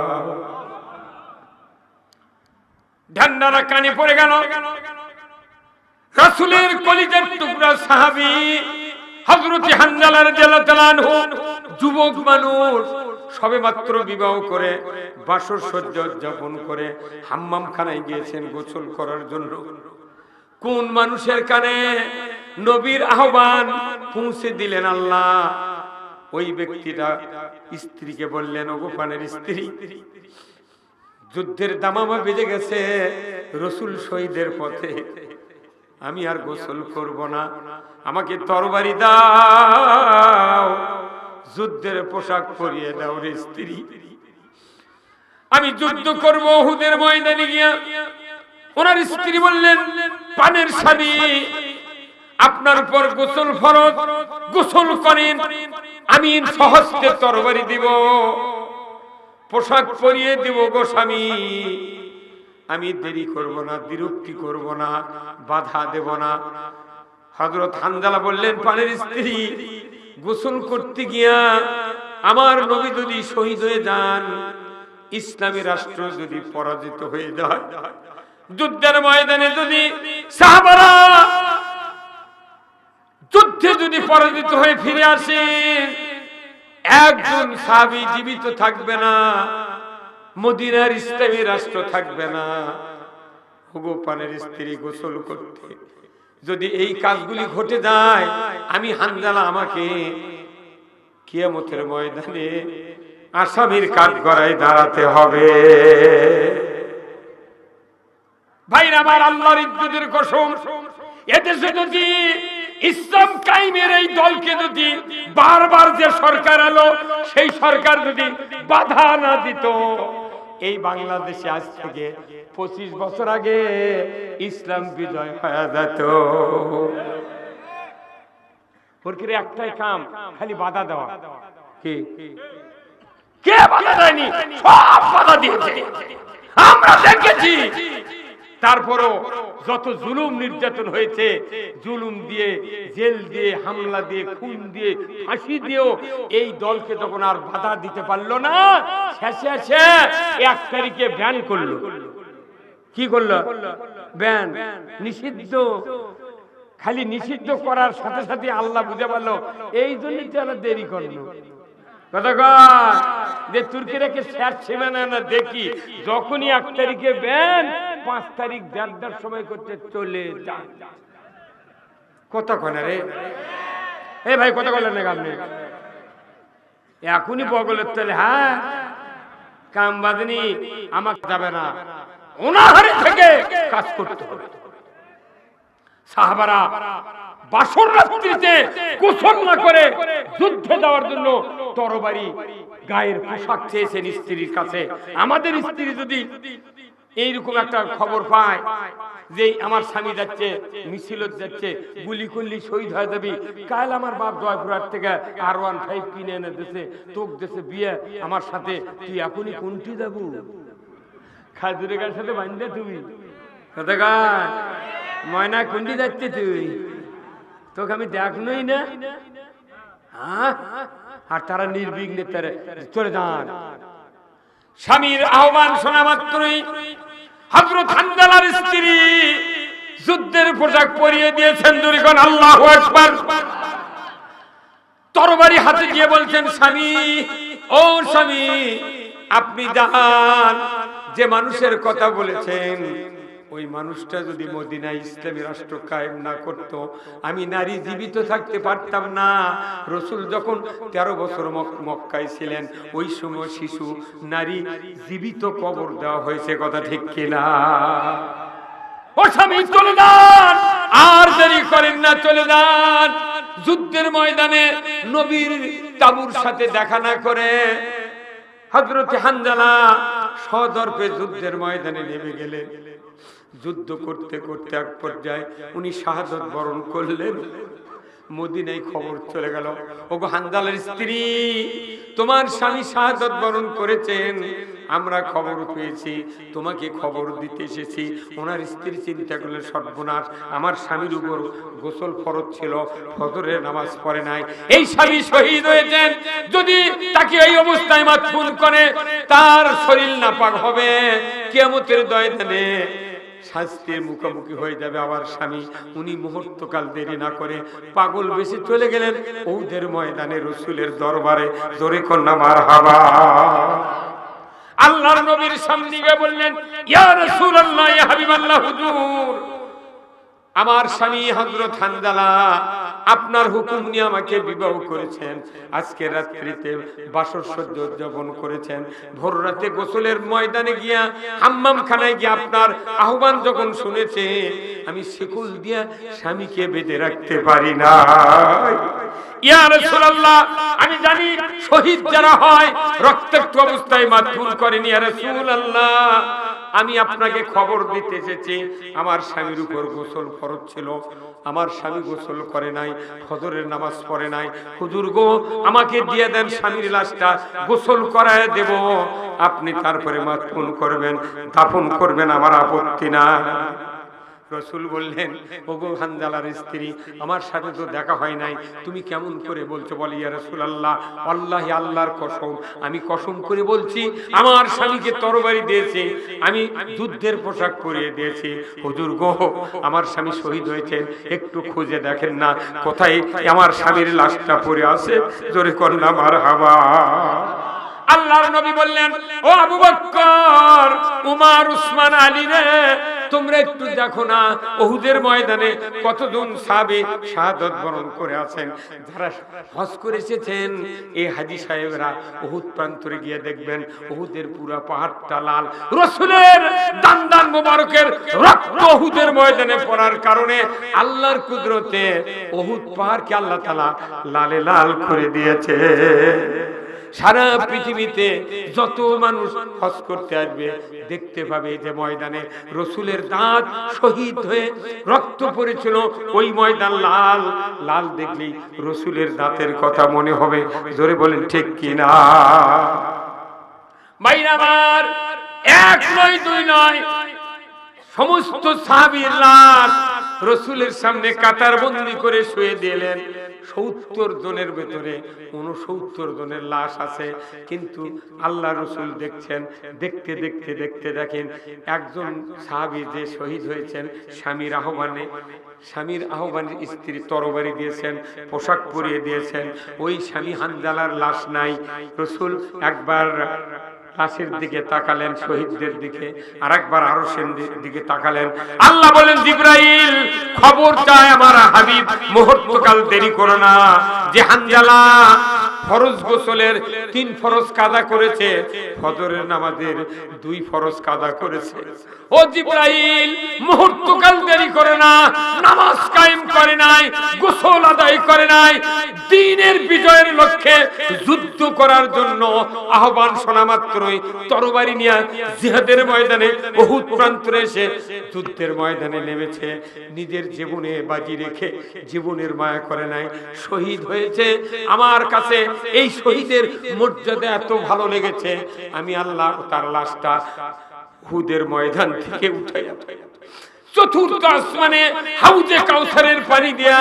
ঝান্ডারা কানে পড়ে গেল। রাসূলের কলিজার টুকরা সাহাবী হযরত হানজালা রাদিয়াল্লাহু তাআলা আনহু, যুবক মানুষ, সবে মাত্র বিবাহ করে বাসর সজ্জা উদযাপন করে হাম্মাম খানায় গিয়েছেন গোসল করার জন্য। কোন মানুষের কানে নবীর আহ্বান পৌঁছে দিলেন আল্লাহ। ওই ব্যক্তিটা স্ত্রীকে বললেন, ওগো পানের স্ত্রী, যুদ্ধের দামামা বেজে গেছে, রাসূল শহীদের পথে, আমি আর গোসল করব না, আমাকে তরবারি দাও, যুদ্ধের পোশাক পরিয়ে দাও রে স্ত্রী, আমি যুদ্ধ করব উহুদের ময়দানে গিয়া। ওনার স্ত্রী বললেন, পানের স্বামী, আপনার উপর গোসল ফরজ, গোসল করেন, আমি সহস্তে তরবারি দিব, পোশাক পরিয়ে দিব গো স্বামী, আমি দেরি করব না, বিরক্তি করব না, বাধা দেব না। হযরত হানজালা বললেন, পানের স্ত্রী, গোসল করতে গিয়া আমার নবী যদি শহীদ হয়ে যান, ইসলামী রাষ্ট্র যদি পরাজিত হয়ে যায়, যুদ্ধের ময়দানে যদি সাহাবারা যুদ্ধে যদি পরাজিত হয়ে ফিরে আসে, একজন সাহাবী জীবিত থাকবে না, মদিনার ইসলামী রাষ্ট্র থাকবে না। ওগো পানের স্ত্রী, গোসল করতে যদি এই কাজগুলি ঘটে যায়, আমি হানজালা, আমাকে কিয়ামতের ময়দানে আসামির কাঠগড়ায় দাঁড়াতে হবে। ভাইরা আমার, আল্লাহর ইজ্জতের কসম, এদেশে যদি ইসলাম কায়েমের এই দলকে যদি বারবার যে সরকার এলো, সেই সরকার যদি বাধা না দিত, এই বাংলাদেশে আজ থেকে 25 বছর আগে ইসলাম বিজয় হয়ে যেত। ওর একটাই কাম, খালি বাধা দেওয়া। কি কে বাধা দেয়নি? সব বাধা দিয়েছে, আমরা দেখেছি। তারপরও যত জুলুম নির্যাতন হয়েছে, জুলুম দিয়ে, জেল দিয়ে, হামলা দিয়ে, খুন দিয়ে, ফাঁসি দিয়েও এই দলকে যখন আর বাধা দিতে পারলো না, শেষে এসে 1 তারিখে ব্যান করলো। কি করলো? ব্যান, নিষিদ্ধ। খালি নিষিদ্ধ করার সাথে সাথে আল্লাহ বুঝে পারলো, এই জন্যই তো আমরা দেরি করলো। কথা কয় যে তুর্কিরাকে শেষ সীমানা না দেখি, যখনই 1 তারিখে ব্যান, 5 তারিখ দেড়টার সময় করতে চলে যায়। কথা কয় না রে, এই ভাই কথা বলেন না আপনি এখনই বগলের তলে। হ্যাঁ, কাম বাদনি আমাকে যাবে না, অনাহারে থেকে কাজ করতে হবে। সাহাবারা বাসর রাত্রিতে গোসল না করে যুদ্ধে যাওয়ার জন্য তরবারি, গায়ের পোশাক চেয়েছেন স্ত্রীর কাছে। আমাদের স্ত্রী যদি এইরকম একটা খবর পায় যে আমার স্বামী যাচ্ছে, মিছিলত যাচ্ছে, গুলি করলি শহীদ হয়ে যাবি, কাল আমার বাপ জয়পুরহাট থেকে R15 কিনে এনে দিছে, তোক দেশে বিয়ে আমার সাথে, তুই এখনই কোনটি যাবো? খাজুরের গাছের সাথে বান্ধে তুমি ময়না কুন্ডি যাচ্ছে তুই, তোকে আমি দেখনই না। আর তারা নির্বিঘ্নে চলে যান। স্বামীর আহ্বান শোনা মাত্রই হযরত হানজালার স্ত্রী যুদ্ধের পোশাক পরিয়ে দিয়েছেন। দুরিগণ আল্লাহু আকবার। তরবারি হাতে দিয়ে বলছেন, স্বামী, ও স্বামী, আপনি যান। যে মানুষের কথা বলেছেন, ওই মানুষটা যদি মদিনায় ইসলামী রাষ্ট্র কায়েম না করত, আমি নারী জীবিত থাকতে পারতাম না। রাসূল যখন 13 বছর মক্কায় ছিলেন, ওই সময় শিশু নারী জীবিত কবর দেওয়া হয়েছে। কথা ঠিক কিনা? ও স্বামী, চলে যান, আর দেরি করেন না, চলে যান। যুদ্ধের ময়দানে নবীর তাবুর সাথে দেখা না করে হযরত হানজালা সদর্পে যুদ্ধের ময়দানে নেমে গেলেন। যুদ্ধ করতে করতে এক পর্যায়ে উনি শাহাদাত বরণ করলেন। মদিনায় খবর চলে গেল, ওগো হানজালার স্ত্রী, তোমার স্বামী শাহাদাত বরণ করেছেন, আমরা খবর পেয়েছি, তোমাকে খবর দিতে এসেছি। ওনার স্ত্রী চিন্তা করলেন, সর্বনাশ, আমার স্বামীর উপর গোসল ফরজ ছিল, ফজরের নামাজ পড়ে নাই, এই স্বামী শহীদ হয়েছেন, যদি তাকে এই অবস্থায় মাতফুন করে তার শরীর নাপাক হবে, কিয়ামতের ময়দানে শাস্তির মুখোমুখি হয়ে যাবে আমার স্বামী। উনি মুহূর্তকাল দেরি না করে পাগল বেশি চলে গেলেন উহুদের ময়দানে রাসূলের দরবারে। জোরে কন্যা মারহাবা। আল্লাহর নবীর সামনে গিয়ে বললেন, ইয়া রাসূলুল্লাহ, ইয়া হাবিবাল্লাহ, হুজুর, আমার স্বামী হযরত হানজালা আপনার হুকুম নিয়ে আমাকে বিবাহ করেছেন, আজকে রাত্রিতে বাসর সজ্জা উদযাপন করেছেন, ভোর রাতে গোসলের ময়দানে গিয়া হাম্মাম খানায় গিয়ে আপনার আহ্বান যখন শুনেছে, আমি শিকল দিয়া স্বামীকে বেঁধে রাখতে পারি না। ইয়া রাসূলুল্লাহ, আমি জানি শহীদ যারা হয় রক্তাক্ত অবস্থায় মাতফুন করেন। ইয়া রাসূলুল্লাহ, আমি আপনাকে খবর দিতে এসেছি, আমার স্বামীর উপর গোসল ফরজ ছিল, আমার স্বামী গোসল করে নাই, ফজরের নামাজ পড়ে নাই। হুজুর গো, আমাকে দিয়ে দেন, স্বামীর লাশটা গোসল করায় দেব, আপনি তারপরে মাতফুন করবেন, দাফন করবেন, আমার আপত্তি না। রাসূল বললেন, ওগো হানজালার স্ত্রী, আমার সাথে তো দেখা হয় নাই, তুমি কেমন করে বলছো? বলে, ইয়া রাসূলুল্লাহ, আল্লাহি, আল্লাহর কসম, আমি কসম করে বলছি, আমার স্বামীকে তরবারি দিয়েছি, আমি যুদ্ধের পোশাক পরিয়ে দিয়েছি। হুজুর গো, আমার স্বামী শহীদ হয়েছে, একটু খুঁজে দেখেন না কোথায় আমার স্বামীর লাশটা পড়ে আছে। জোরে কন্যা মারহাবা। আল্লাহর নবী বললেন, ও আবু বকর, উমর, উসমান, আলী রে, তোমরা একটু দেখো না উহুদের ময়দানে কতজন সাহাবী শাহাদাত বরণ করে আছেন। যারা হজ করে এসেছেন, এই হাজী সাহেবরা উহুদ প্রান্তরে গিয়ে দেখবেন উহুদের পুরো পাহাড়টা লাল, রাসূলের দান মোবারকের রক্ত উহুদের ময়দানে পড়ার কারণে আল্লাহর কুদরতে উহুদ পাহাড়কে আল্লাহ তাআলা লালে লাল করে দিয়েছে। সারা পৃথিবীতে যত মানুষ হজ করতে আসবে দেখতে পাবে যে ময়দানে রাসূলের দাঁত শহীদ হয়ে রক্ত পড়েছিল, ওই ময়দান লাল লাল দেখলেই রাসূলের দাঁতের কথা মনে হবে। জোরে বলেন ঠিক কিনা? ভাইরা আমার, এক নয় দুই নয়, সমস্ত সাহাবীর লাশ রাসূলের সামনে কাতারবন্দি করে শুয়ে দিলেন। 70 জনের ভেতরে 69 জনের লাশ আছে, কিন্তু আল্লাহ রাসূল দেখছেন। দেখতে দেখতে দেখতে দেখেন একজন সাহাবী যে শহীদ হয়েছেন স্বামীর আহ্বানে স্ত্রী তরবারি দিয়েছেন, পোশাক পরিয়ে দিয়েছেন। ওই স্বামী হানজালার লাশ নাই। রাসূল একবার লাশের দিকে তাকালেন, শহীদদের দিকে, আর একবার আরশের দিকে তাকালেন। আল্লাহ বলেন, জিবরাইল খবর চায় আমার হাবিব, মুহূর্তকাল দেরি করো না। যে হানজালা ফরজ গোসলের 3 ফরজ কাজা করেছে, ফজরের নামাজের 2 ফরজ কাজা করেছে। ও জিবরাইল, মুহূর্তকাল দেরি করে না। নামাজ কায়েম করে নাই, গোসল আদায় করে নাই, দ্বীনের বিজয়ের লক্ষ্যে যুদ্ধ করার জন্য আহ্বান শোনা মাত্রই তরবারি নিয়ে জিহাদের ময়দানে উহুদ প্রান্তরে এসে যুদ্ধের ময়দানে নেমেছে। নিজের জীবনে বাজি রেখে জীবনের মায়া করে নাই, শহীদ হয়েছে। আমার কাছে এই শহীদের মর্যাদা এত ভালো লেগেছে, আমি আল্লাহ তার লাশটা উহুদের ময়দান থেকে উঠাইয়া চতুর্থ আসমানে হাউজে কাউসারের পানি দিয়া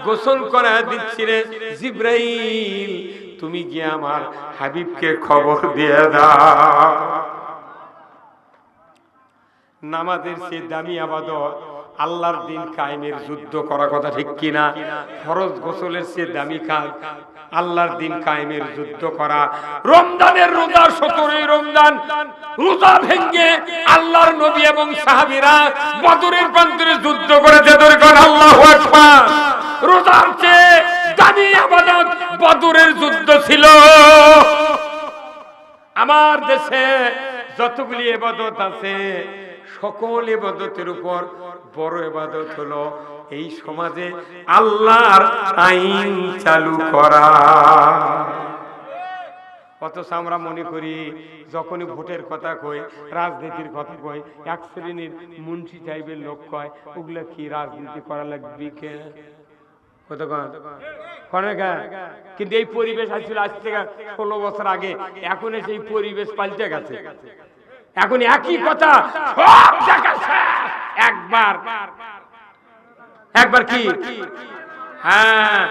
গোসল করা দিচ্ছি রে জিবরাইল, তুমি গিয়ে আমার হাবিবকে খবর দিয়ে দাও। নামাজের সে দামি ইবাদত, আল্লাহর দিন কায়েমের যুদ্ধ করা, কথা ঠিক কিনা? ফরজ গোসলের সে দামি কাজ আল্লাহর দিন কায়েমের যুদ্ধ করা। রমজানের রোজা, 17 রমজান রোজা ভেঙে আল্লাহর নবী এবং সাহাবীরা বদরের প্রান্তরে যুদ্ধ করেছে। আল্লাহু আকবার। রোজার চেয়ে দামি ইবাদত বদরের যুদ্ধ ছিল। আমার দেশে যতগুলি ইবাদত আছে, সকল ইবাদতের উপর বড় ইবাদত হলো এই সমাজে আল্লাহর আইন চালু করা। অথচ আমরা মনে করি যখনই ভোটের কথা কই, রাজনীতির কথা কই, এক শ্রেণীর মুন্সি টাইপের লোক কয় ওগুলা কি রাজনীতি করা লাগবে কে? কিন্তু এই পরিবেশ আসছিল আজ থেকে 16 বছর আগে, এখন সেই পরিবেশ পাল্টে গেছে। এখন একই কথা সব জায়গায় একবার কি? হ্যাঁ,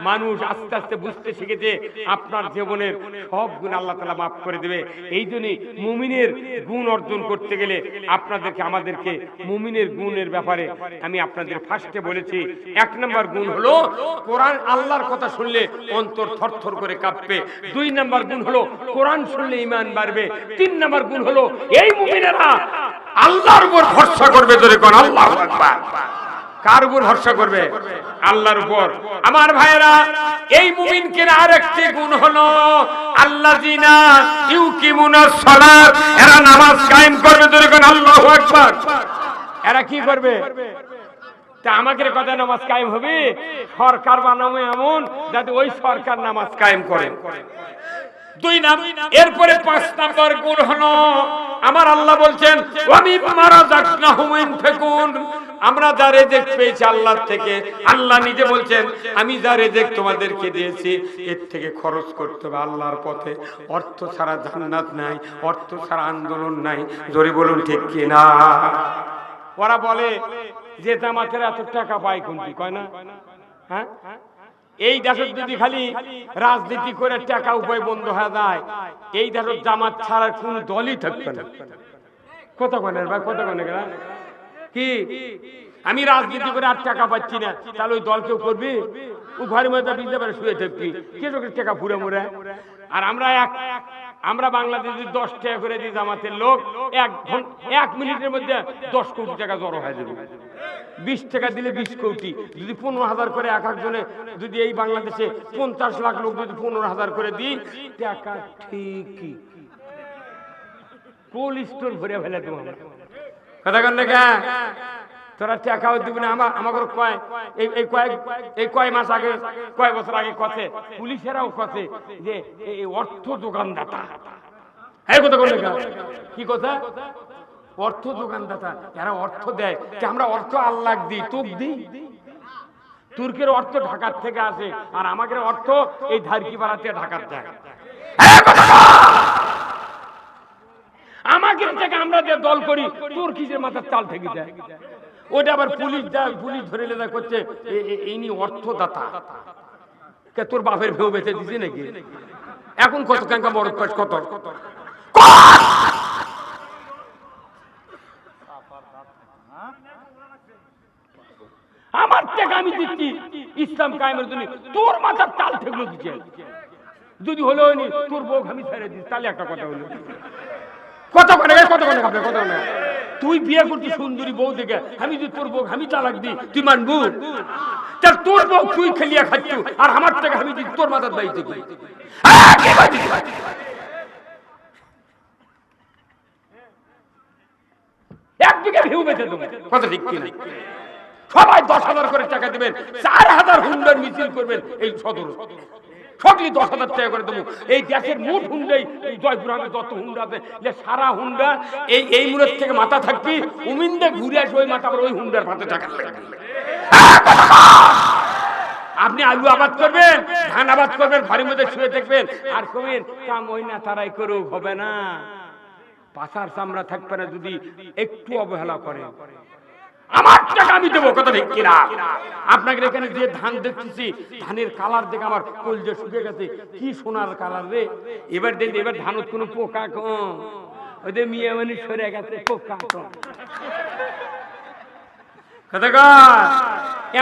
মানুষ আস্তে আস্তে বুঝতে শিখেছে আপনার জীবনের সব গুণ আল্লাহ তাআলা মাফ করে দেবে। এই জন্যই মুমিনের গুণ অর্জন করতে গেলে আপনাদেরকে, আমাদেরকে মুমিনের গুণের ব্যাপারে আমি আপনাদের ফার্স্টে বলেছি। 1 নম্বর গুণ হলো কোরআন, আল্লাহর কথা শুনলে অন্তর থরথর করে কাঁপবে। 2 নম্বর গুণ হলো কোরআন শুনলে ঈমান বাড়বে। 3 নম্বর গুণ হলো এই মুমিনেরা আল্লাহর উপর ভরসা করবে। জোরে কোন আল্লাহু আকবার। কার উপর ভরসা করবে? আল্লাহর উপর। আমার ভাইরা, এই মুমিনকে আরেকটি গুণ হলো আল্লাযিনা ইউকিমুনাস সালাত, এরা নামাজ কায়েম করবে। জোরে কোন আল্লাহু আকবার। এরা কি করবে? তা আমাদের কথা নামাজ কায়েম হবে, সরকার বানাবো এমন যাতে ওই সরকার নামাজ কায়েম করে। 2 নাম্বার। এরপরে 5 নাম্বার গুণ হলো আমার আল্লাহ বলছেন ওয়ামিম্মা রাযাকনাহুম ইনফিকুন, আমরা যা রিজিক পেয়েছি আল্লাহর থেকে, আল্লাহ নিজে বলছেন আমি যা রিজিক তোমাদেরকে দিয়েছি এর থেকে খরচ করতে হবে আল্লাহর পথে। অর্থ ছাড়া জান্নাত নাই, অর্থ ছাড়া আন্দোলন নাই। জোরে বলুন ঠিক কি না? ওরা বলে যে জামাতের এত টাকা পায় কোনটি, কয় না? হ্যাঁ, এই দেশের যদি খালি রাজনীতি করে টাকা উপায় বন্ধ হয়ে যায়, এই দেশের জামাত ছাড়া কোন দলই থাকবে না। কত কনের ভাই, কত কনে কি? আমি রাজনীতি করে আর টাকা পাচ্ছি না, তাহলে ওই দল কেউ করবি? ও ঘরের মধ্যে বিজে পারে শুয়ে থাকবি, কে লোকের টাকা ফুরে মুড়ে। আর আমরা বাংলাদেশে 10 টাকা করে দিই জামাতের লোক, 1 মিনিটের মধ্যে 10 কোটি টাকা জড়ো হয়ে যাবে। 20 টাকা দিলে 20 কোটি, যদি 15,000 করে এক একজনে, যদি এই বাংলাদেশে 50 লাখ লোক যদি 15,000 করে দিই, টাকা ঠিকই কোল্ড স্টোর ভরে ফেলে দেবো আমরা। কথা কন না? তোরা টাকাও দিবি না। আমাকে কয় মাস আগে, কয় বছর আগে কথা পুলিশেরাও কথা যে এই অর্থ যোগানদাতা। হ্যাঁ, কথা কন না? কি কথা? অর্থ যোগানদাতা। এরা অর্থ দেয়, আমরা অর্থ আল্লাহ দিই, তোক দিই। তুর্কের অর্থ ঢাকার থেকে আসে, আর আমাদের অর্থ এই ধারকি পাড়াতে ঢাকার যায়। আমাদের থেকে আমরা যে দল করি তোর কিসের মাথার চাল থেকে যায়? ওটা আবার পুলিশ ধরে লেদা করছে ইনি অর্থদাতা। কে তোর বাপের ভেউ বেঁচে দিছে নাকি? এখন কত টাকা বড় কত আমার টাকা আমি দিচ্ছি ইসলাম কায়েমের জন্য, তোর মাথার চাল থেকলো দিচ্ছে। যদি হলো তোর বউ আমি ছেড়ে দিস তাহলে একটা কথা হলো। কত তুই বিয়ে করছিস সুন্দরী বউ দেখে, আমি যদি তোর বউ আমি তালাক দিই তুই মানবু? তোর বউ তুই খেলিয়া খাচ্ছ আর আমার টাকা আমি দিই তোর মাথার দায়ী থেকে। এক বিঘা ভিউ বেঁচে দেবো, কথা ঠিক কিনা? সবাই 10,000 করে টাকা দেবেন, 4,000 হুন্ডার মিছিল করবেন এই সদর, সকলে 10,000 টাকা করে দেবো। এই দেশের মোট হুন্ডাই জয়পুরহাটে যত হুন্ডা আছে সারা হুন্ডা এই মুড়ের থেকে মাথা থাকবি উমিন্দে ঘুরে আসবে, ওই মাথা আবার ওই হুন্ডার মাথা টাকা লাগবে। আপনি আলু আবাদ করবেন, ধান আবাদ করবেন, ঘরের মধ্যে শুয়ে থাকবেন আর কবেন কাম ওই না তারাই করেও হবে না। পাশার চামড়া থাকবে না যদি একটু অবহেলা করে। আমার টাকা আমি দেবো, কথা ঠিক কিনা? আপনাকে এখানে যে ধান দেখতেছি ধানের কালার দেখে আমার কলজে শুকিয়ে গেছে, কি সোনার কালার রে। এবার দেখি এবার ধানত কোনো পোকা কম, ওদের মিয়া মানে সরে গেছে পোকা কম।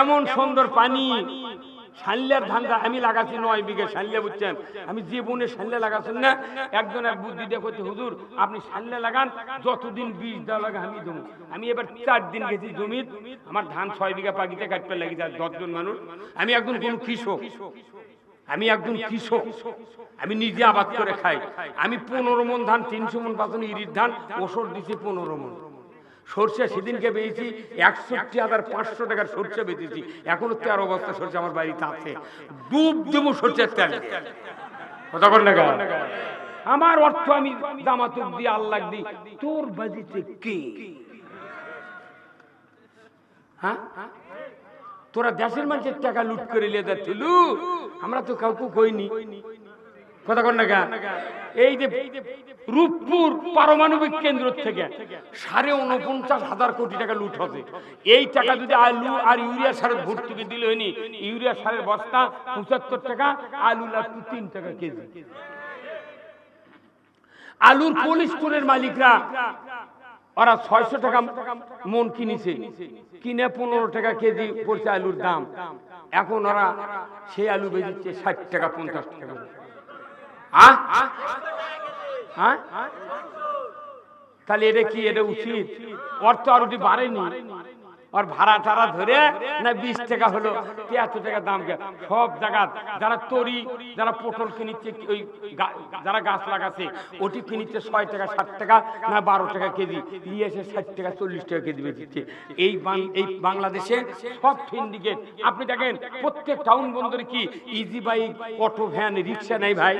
এমন সুন্দর পানি। শাল্লার ধানটা আমি লাগাচ্ছি 9 বিঘে শাল্লা, বুঝছেন? আমি জীবনে শাল্লা লাগাচ্ছেন না। একজন এক বুদ্ধি দিয়ে করতে, হুজুর আপনি শাল্লা লাগান, যতদিন বীজ দেওয়া লাগে আমি দেবো। আমি এবার 4 দিন গেছি জমির, আমার ধান 6 বিঘা পাকিতে কাটতে লাগে যায় 10 জন মানুষ। আমি একজন কোন কৃষক, আমি নিজে আবাদ করে খাই। আমি 15 মন ধান, 300 মন পাচ্ছেন ইরির ধান, ওষুধ দিচ্ছি 15 মন। সরষে সেদিনকে বেয়েছি 61,500 টাকার সরষে বেঁচেছি, এখনো 13 বস্তা সরষে আমার বাড়িতে আছে। ডুব দেবো সরষের তেল, কথা বল না? আমার অর্থ আমি দামাতুক দিয়ে আল্লাহ দিই, তোর বাজিতে কে? হ্যাঁ, তোরা দেশের মানুষের টাকা লুট করে নিয়ে যাচ্ছিল, আমরা তো কাউকে কইনি, কথা কর না? এই যে রূপপুর পারমাণবিক কেন্দ্র থেকে 49,500 কোটি টাকা লুট হবে। এই টাকা যদি আলু আর ইউরিয়া সারের ভর্তুকি দিল হয়নি, ইউরিয়া সারের বস্তা 75 টাকা, আলু লাগতো 3 টাকা কেজি। আলুর কোল্ড স্টোরের মালিকরা ওরা 600 টাকা মন কিনেছে, কিনে 15 টাকা কেজি পড়ছে আলুর দাম। এখন ওরা সেই আলু বেচছে 60 টাকা 50 টাকা। তাহলে এটা কি, এটা উচিত? অর্থ আর ওটি বাড়েনি, আর ভাড়া টাড়া ধরে না 20 টাকা হলো, 73 টাকা দাম। সব জায়গা যারা তরি, যারা পটল কিনিচ্ছে, ওই যারা গাছ লাগাচ্ছে ওটি কিনিচ্ছে 6 টাকা 7 টাকা না 12 টাকা কেজি, নিয়ে এসে 60 টাকা 40 টাকা কেজি বেচছে। এই বাংলাদেশে সব সিন্ডিকেট। আপনি দেখেন প্রত্যেক টাউন বন্দরে কি ইজি বাইক, অটো, ভ্যান, রিক্সা নাই ভাই?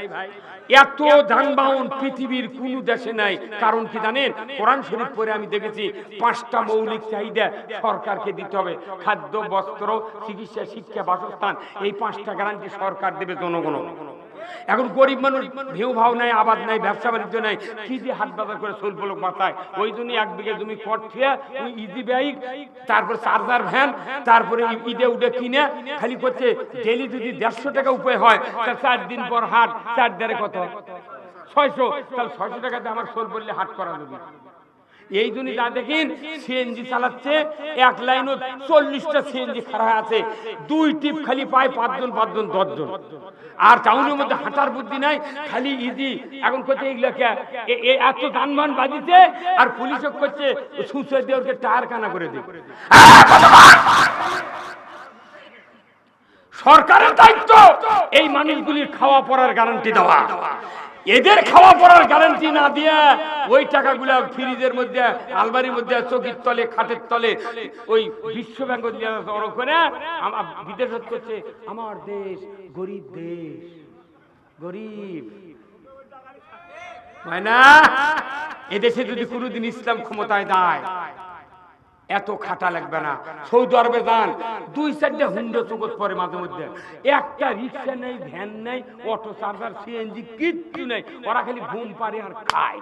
এত যানবাহন পৃথিবীর কোন দেশে নাই। কারণ কি জানেন? কোরআন শরীফ পড়ে আমি দেখেছি 5টা মৌলিক চাহিদা সরকারকে দিতে হবে: খাদ্য, বস্ত্র, চিকিৎসা, শিক্ষা, বাসস্থান। এই 5টা গ্যারান্টি সরকার দেবে জনগণ। এখন গরিব মানুষ ভেউ ভাও নাই, আবাদ নাই, ব্যবসা বাণিজ্য নাই, কি দিয়ে হাট বাজার করে সোল পোলক বাঁচায়? ওই জন্য 1 বিঘা জমি কট খেয়ে ওই ইজি বাইক, তারপর চার্জার ভ্যান, তারপরে ঈদে উঠে কিনে খালি করছে। ডেলি যদি 150 টাকা উপায় হয়, তার 4 দিন পর হাট, 4 দ্বারে কত 600, তাহলে 600 টাকাতে আমার সোল বললে হাট করা যাবে। এই জন্য যা দেখেন সিএনজি চালাচ্ছে, এক লাইনও 40টা সিএনজি খারাপ আছে, 2 টিপ খালি পায় 5 জন 10 জন। আর টাউনের মধ্যে হাঁটার বুদ্ধি নাই, খালি ইজি। এখন করছে এইগুলোকে এত যানবাহন বাজিছে, আর পুলিশও করছে সুসে দিয়ে ওকে টায়ার কানা করে দিই। সরকারের দায়িত্ব এই মানুষগুলির খাওয়া পড়ার গ্যারান্টি দেওয়া। এদের খাওয়া পড়ার গ্যারান্টি না দিয়ে ওই টাকাগুলা ফ্রিজের মধ্যে, আলমারির মধ্যে, চৌকির তলে, খাটের তলে, ওই বিশ্ব ব্যাংক করে বিদেশ করছে। আমার দেশ গরিব দেশ, গরিব হয় না? এদেশে যদি কোনোদিন ইসলাম ক্ষমতায় দেয়, এত খাটা লাগবে না। সৌদি আরবে যান, 2-4টা হুন্ডা চোখত পরে মাঝে মধ্যে, একটা রিক্সা নেই, ভ্যান নেই, অটো, চার্জার, সিএনজি কিচ্ছু নেই। ওরা খালি ঘুম পারে আর খায়।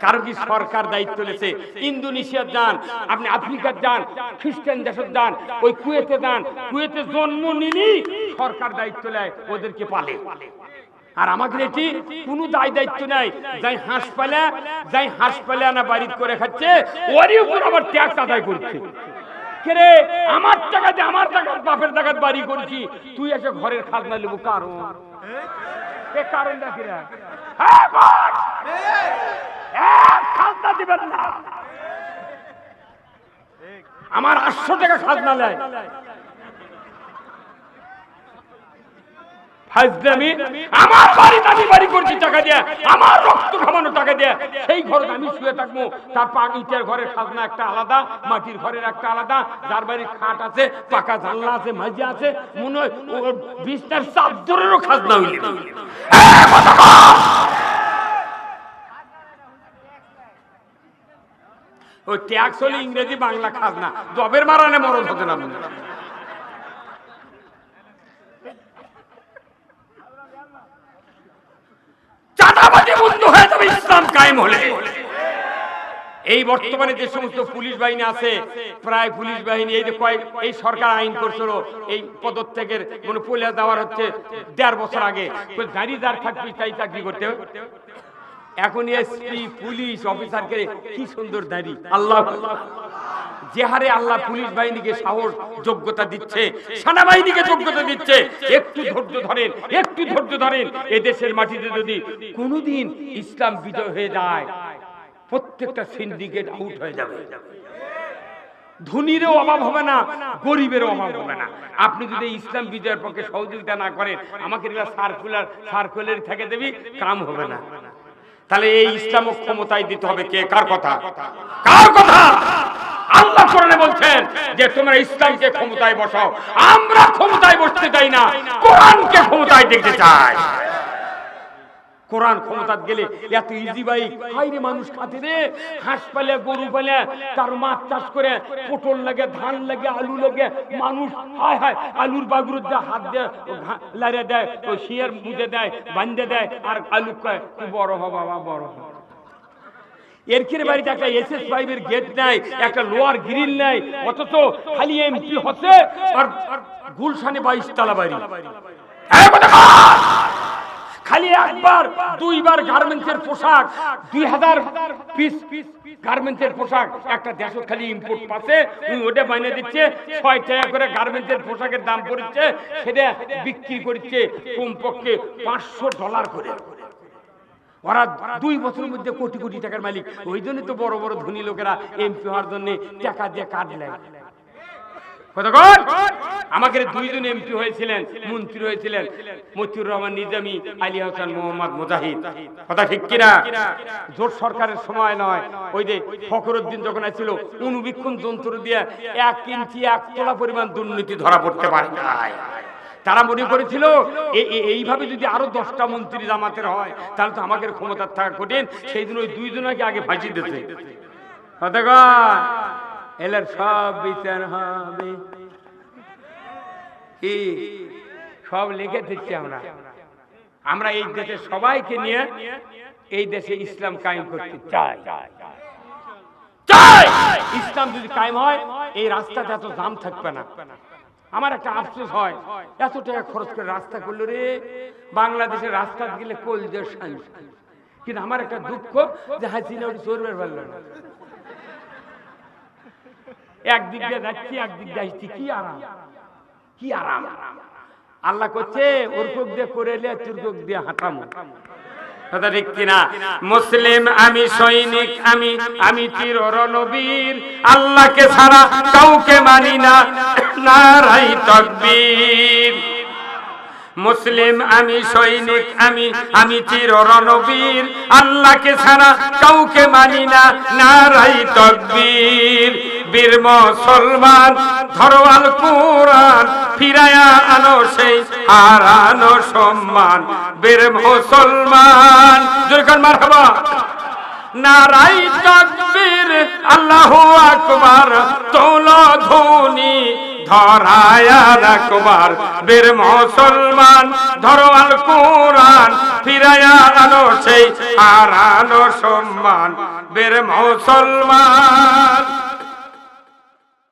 কারো কি সরকার দায়িত্ব লেছে? ইন্দোনেশিয়া যান, আপনি আফ্রিকা যান, খ্রিস্টান দেশে যান, ওই কুয়েতে যান, কুয়েতে জন্ম নিলি সরকার দায়িত্ব নেয়, ওদেরকে পালে। আর আমাদের এটি কোনো দায়িত্ব নাই, যাই হাঁস পালে আনা বাড়ি করে খাচ্ছে, ওরই উপর আবার ট্যাক্স আদায় করছে। রে আমার টাকা দিয়ে আমার টাকা বাপের টাকা বাড়ি করছি, তুই এসে ঘরের খাজনা নেবো কারণ কারণটা কি? খাজনা দিবেন না, আমার 800 টাকা খাজনা নেয়। আমার বাড়িতে আমি বাড়ি করছি টাকা দিয়ে, আমার রক্ত খামানো টাকা দিয়ে, সেই ঘরে আমি শুয়ে থাকবো। তার ইটের ঘরের খাজনা একটা আলাদা, মাটির ঘরের একটা আলাদা, যার বাড়ির খাট আছে, পাকা জানলা আছে, মাঝে আছে, মনে হয় বিছনার চাদরেরও খাজনা হইলে। ওই ট্যাক্স হলে ইংরেজি বাংলা খাজনা, জবের মারানে মরণ হতে না। চাঁদাবাজি বন্ধ হয়ে যাবে ইসলাম কায়েম হলে। এই বর্তমানে যে সমস্ত পুলিশ বাহিনী আছে, প্রায় পুলিশ বাহিনী এই যে এই সরকার আইন করছিল, এই পদত্যাগের মানে পলিয়া দেওয়ার হচ্ছে 1.5 বছর আগে, দাঁড়িয়ে যার থাকবি তাই চাকরি করতে। এখন এসপি পুলিশ অফিসারকে কি সুন্দর দাঁড়ি, আল্লাহ যে হারে আল্লাহ পুলিশ বাহিনীকে সাহস যোগ্যতা দিচ্ছে, সেনাবাহিনীকে যোগ্যতা দিচ্ছে। একটু ধৈর্য ধরেন, এই দেশের মাটিতে যদি কোনোদিন ইসলাম বিজয় হয়ে যায়, প্রত্যেকটা সিন্ডিকেট আউট হয়ে যাবে। ধনীরও অভাব হবে না, গরিবেরও অভাব হবে না। আপনি যদি ইসলাম বিজয়ের পক্ষে সহযোগিতা না করেন, আমাকে সার্কুলার থেকে দেবি, কাম হবে না। তাহলে এই ইসলাম ক্ষমতায় দিতে হবে কে? কার কথা? আল্লাহ কোরআনে বলছেন যে তোমরা ইসলামকে ক্ষমতায় বসাও। আমরা ক্ষমতায় বসতে চাই না, কোরআনকে ক্ষমতায় দেখতে চাই। কোরআন ক্ষমতা গেলে এত ইজি ভাই, হাইরে মানুষ খাতে রে, হাঁস পালে, গরু পালে, তার মাছ চাষ করে, পটল লাগে, ধান লাগে, আলু লাগে, মানুষ হায় হায় আলুর বাগুর দিয়ে হাত দিয়ে লারে দেয়, ওই শিয়ার মুদে দেয়, বান্ধে দেয়, আর আলু কয় তুই বড় হ বাবা, বড় হ। এর কিরে বাড়িতে একটা SS5 এর গেট নাই, একটা লোয়ার গ্রিল নাই, অথচ খালি এমপি হচ্ছে আর গুলশানে 22 তলা বাড়ি। খালি একবার দুইবার গার্মেন্টসের পোশাক, 2000 পিস গার্মেন্টসের পোশাক একটা দেশ খালি ইম্পোর্ট পাচ্ছে, ওটা বানিয়ে দিচ্ছে 6 টাকা করে গার্মেন্টসের পোশাকের দাম পড়ছে, সেটা বিক্রি করছে কমপক্ষে $500 করে। ওরা 2 বছরের মধ্যে কোটি কোটি টাকার মালিক। ওই জন্য তো বড় বড় ধনী লোকেরা এমপি হওয়ার জন্য টাকা দিয়ে কার্ড নেয়। আমাকে 2 জন এমপি হয়েছিলেন, মন্ত্রী হয়েছিলেন, মতিউর রহমান নিজামী, আলী হাসান মোহাম্মদ মুজাহিদ। কথা ঠিক কিনা? জোট সরকারের সময় নয়, ওই যে ফখরুদ্দিন যখন আসছিল, অনুবীক্ষণ যন্ত্র দিয়ে 1 ইঞ্চি 1 তোলা পরিমাণ দুর্নীতি ধরা পড়তে পারে নাই। তারা মনে করেছিল এইভাবে যদি আরো 10টা মন্ত্রী জামাতের হয়, তাহলে তো আমাদের ক্ষমতা থাকা কঠিন। সেই জন্য ওই 2 জনকে আগে ফাঁসি দিয়েছে। এলার সব বিচার হবে, কি সব লিখে দিচ্ছি আমরা এই দেশের সবাইকে নিয়ে এই দেশে ইসলাম কায়েম করতে চাই। ইসলাম যদি কায়েম হয়, এই রাস্তাতে এত জাম থাকবে না। আমার একটা আফসোস হয়, এত টাকা খরচ করে রাস্তা করলো রে, বাংলাদেশের রাস্তা গেলে কলজের শান্তি। কিন্তু আমার একটা দুঃখ যে হাসিনা ওটি চলবে পারল না। একদিক দিয়ে যাচ্ছি, একদিক দিয়ে আসছি, কি আরাম। আল্লাহ করছে ওর কোক দিয়ে করে এলে তোর কোক দিয়ে হাঁটামো। কথা ঠিক কিনা? মুসলিম আমি, সৈনিক আমি, আমি চির রণবীর, আল্লাহকে ছাড়া কাউকে মানি না, নারাই তাকবীর। মুসলিম আমি, সৈনিক আমি, আমি চির রণবীর, আল্লাহকে ছাড়া কাউকে মানি না, নারাই তাকবীর। বীর মুসলমান ধরো আল কুরআন, ফিরায়া আনো সেই হারানো সম্মান। বীর মুসলমান জয়কার মারহাবা, নারাই তাকবীর, আল্লাহু আকবার, তোলো ধ্বনি, ধরায়া রাখবার বীর মুসলমান, ধরো আল কোরআন ফিরায়া আনো সেই হারানো সম্মান বীর মুসলমান।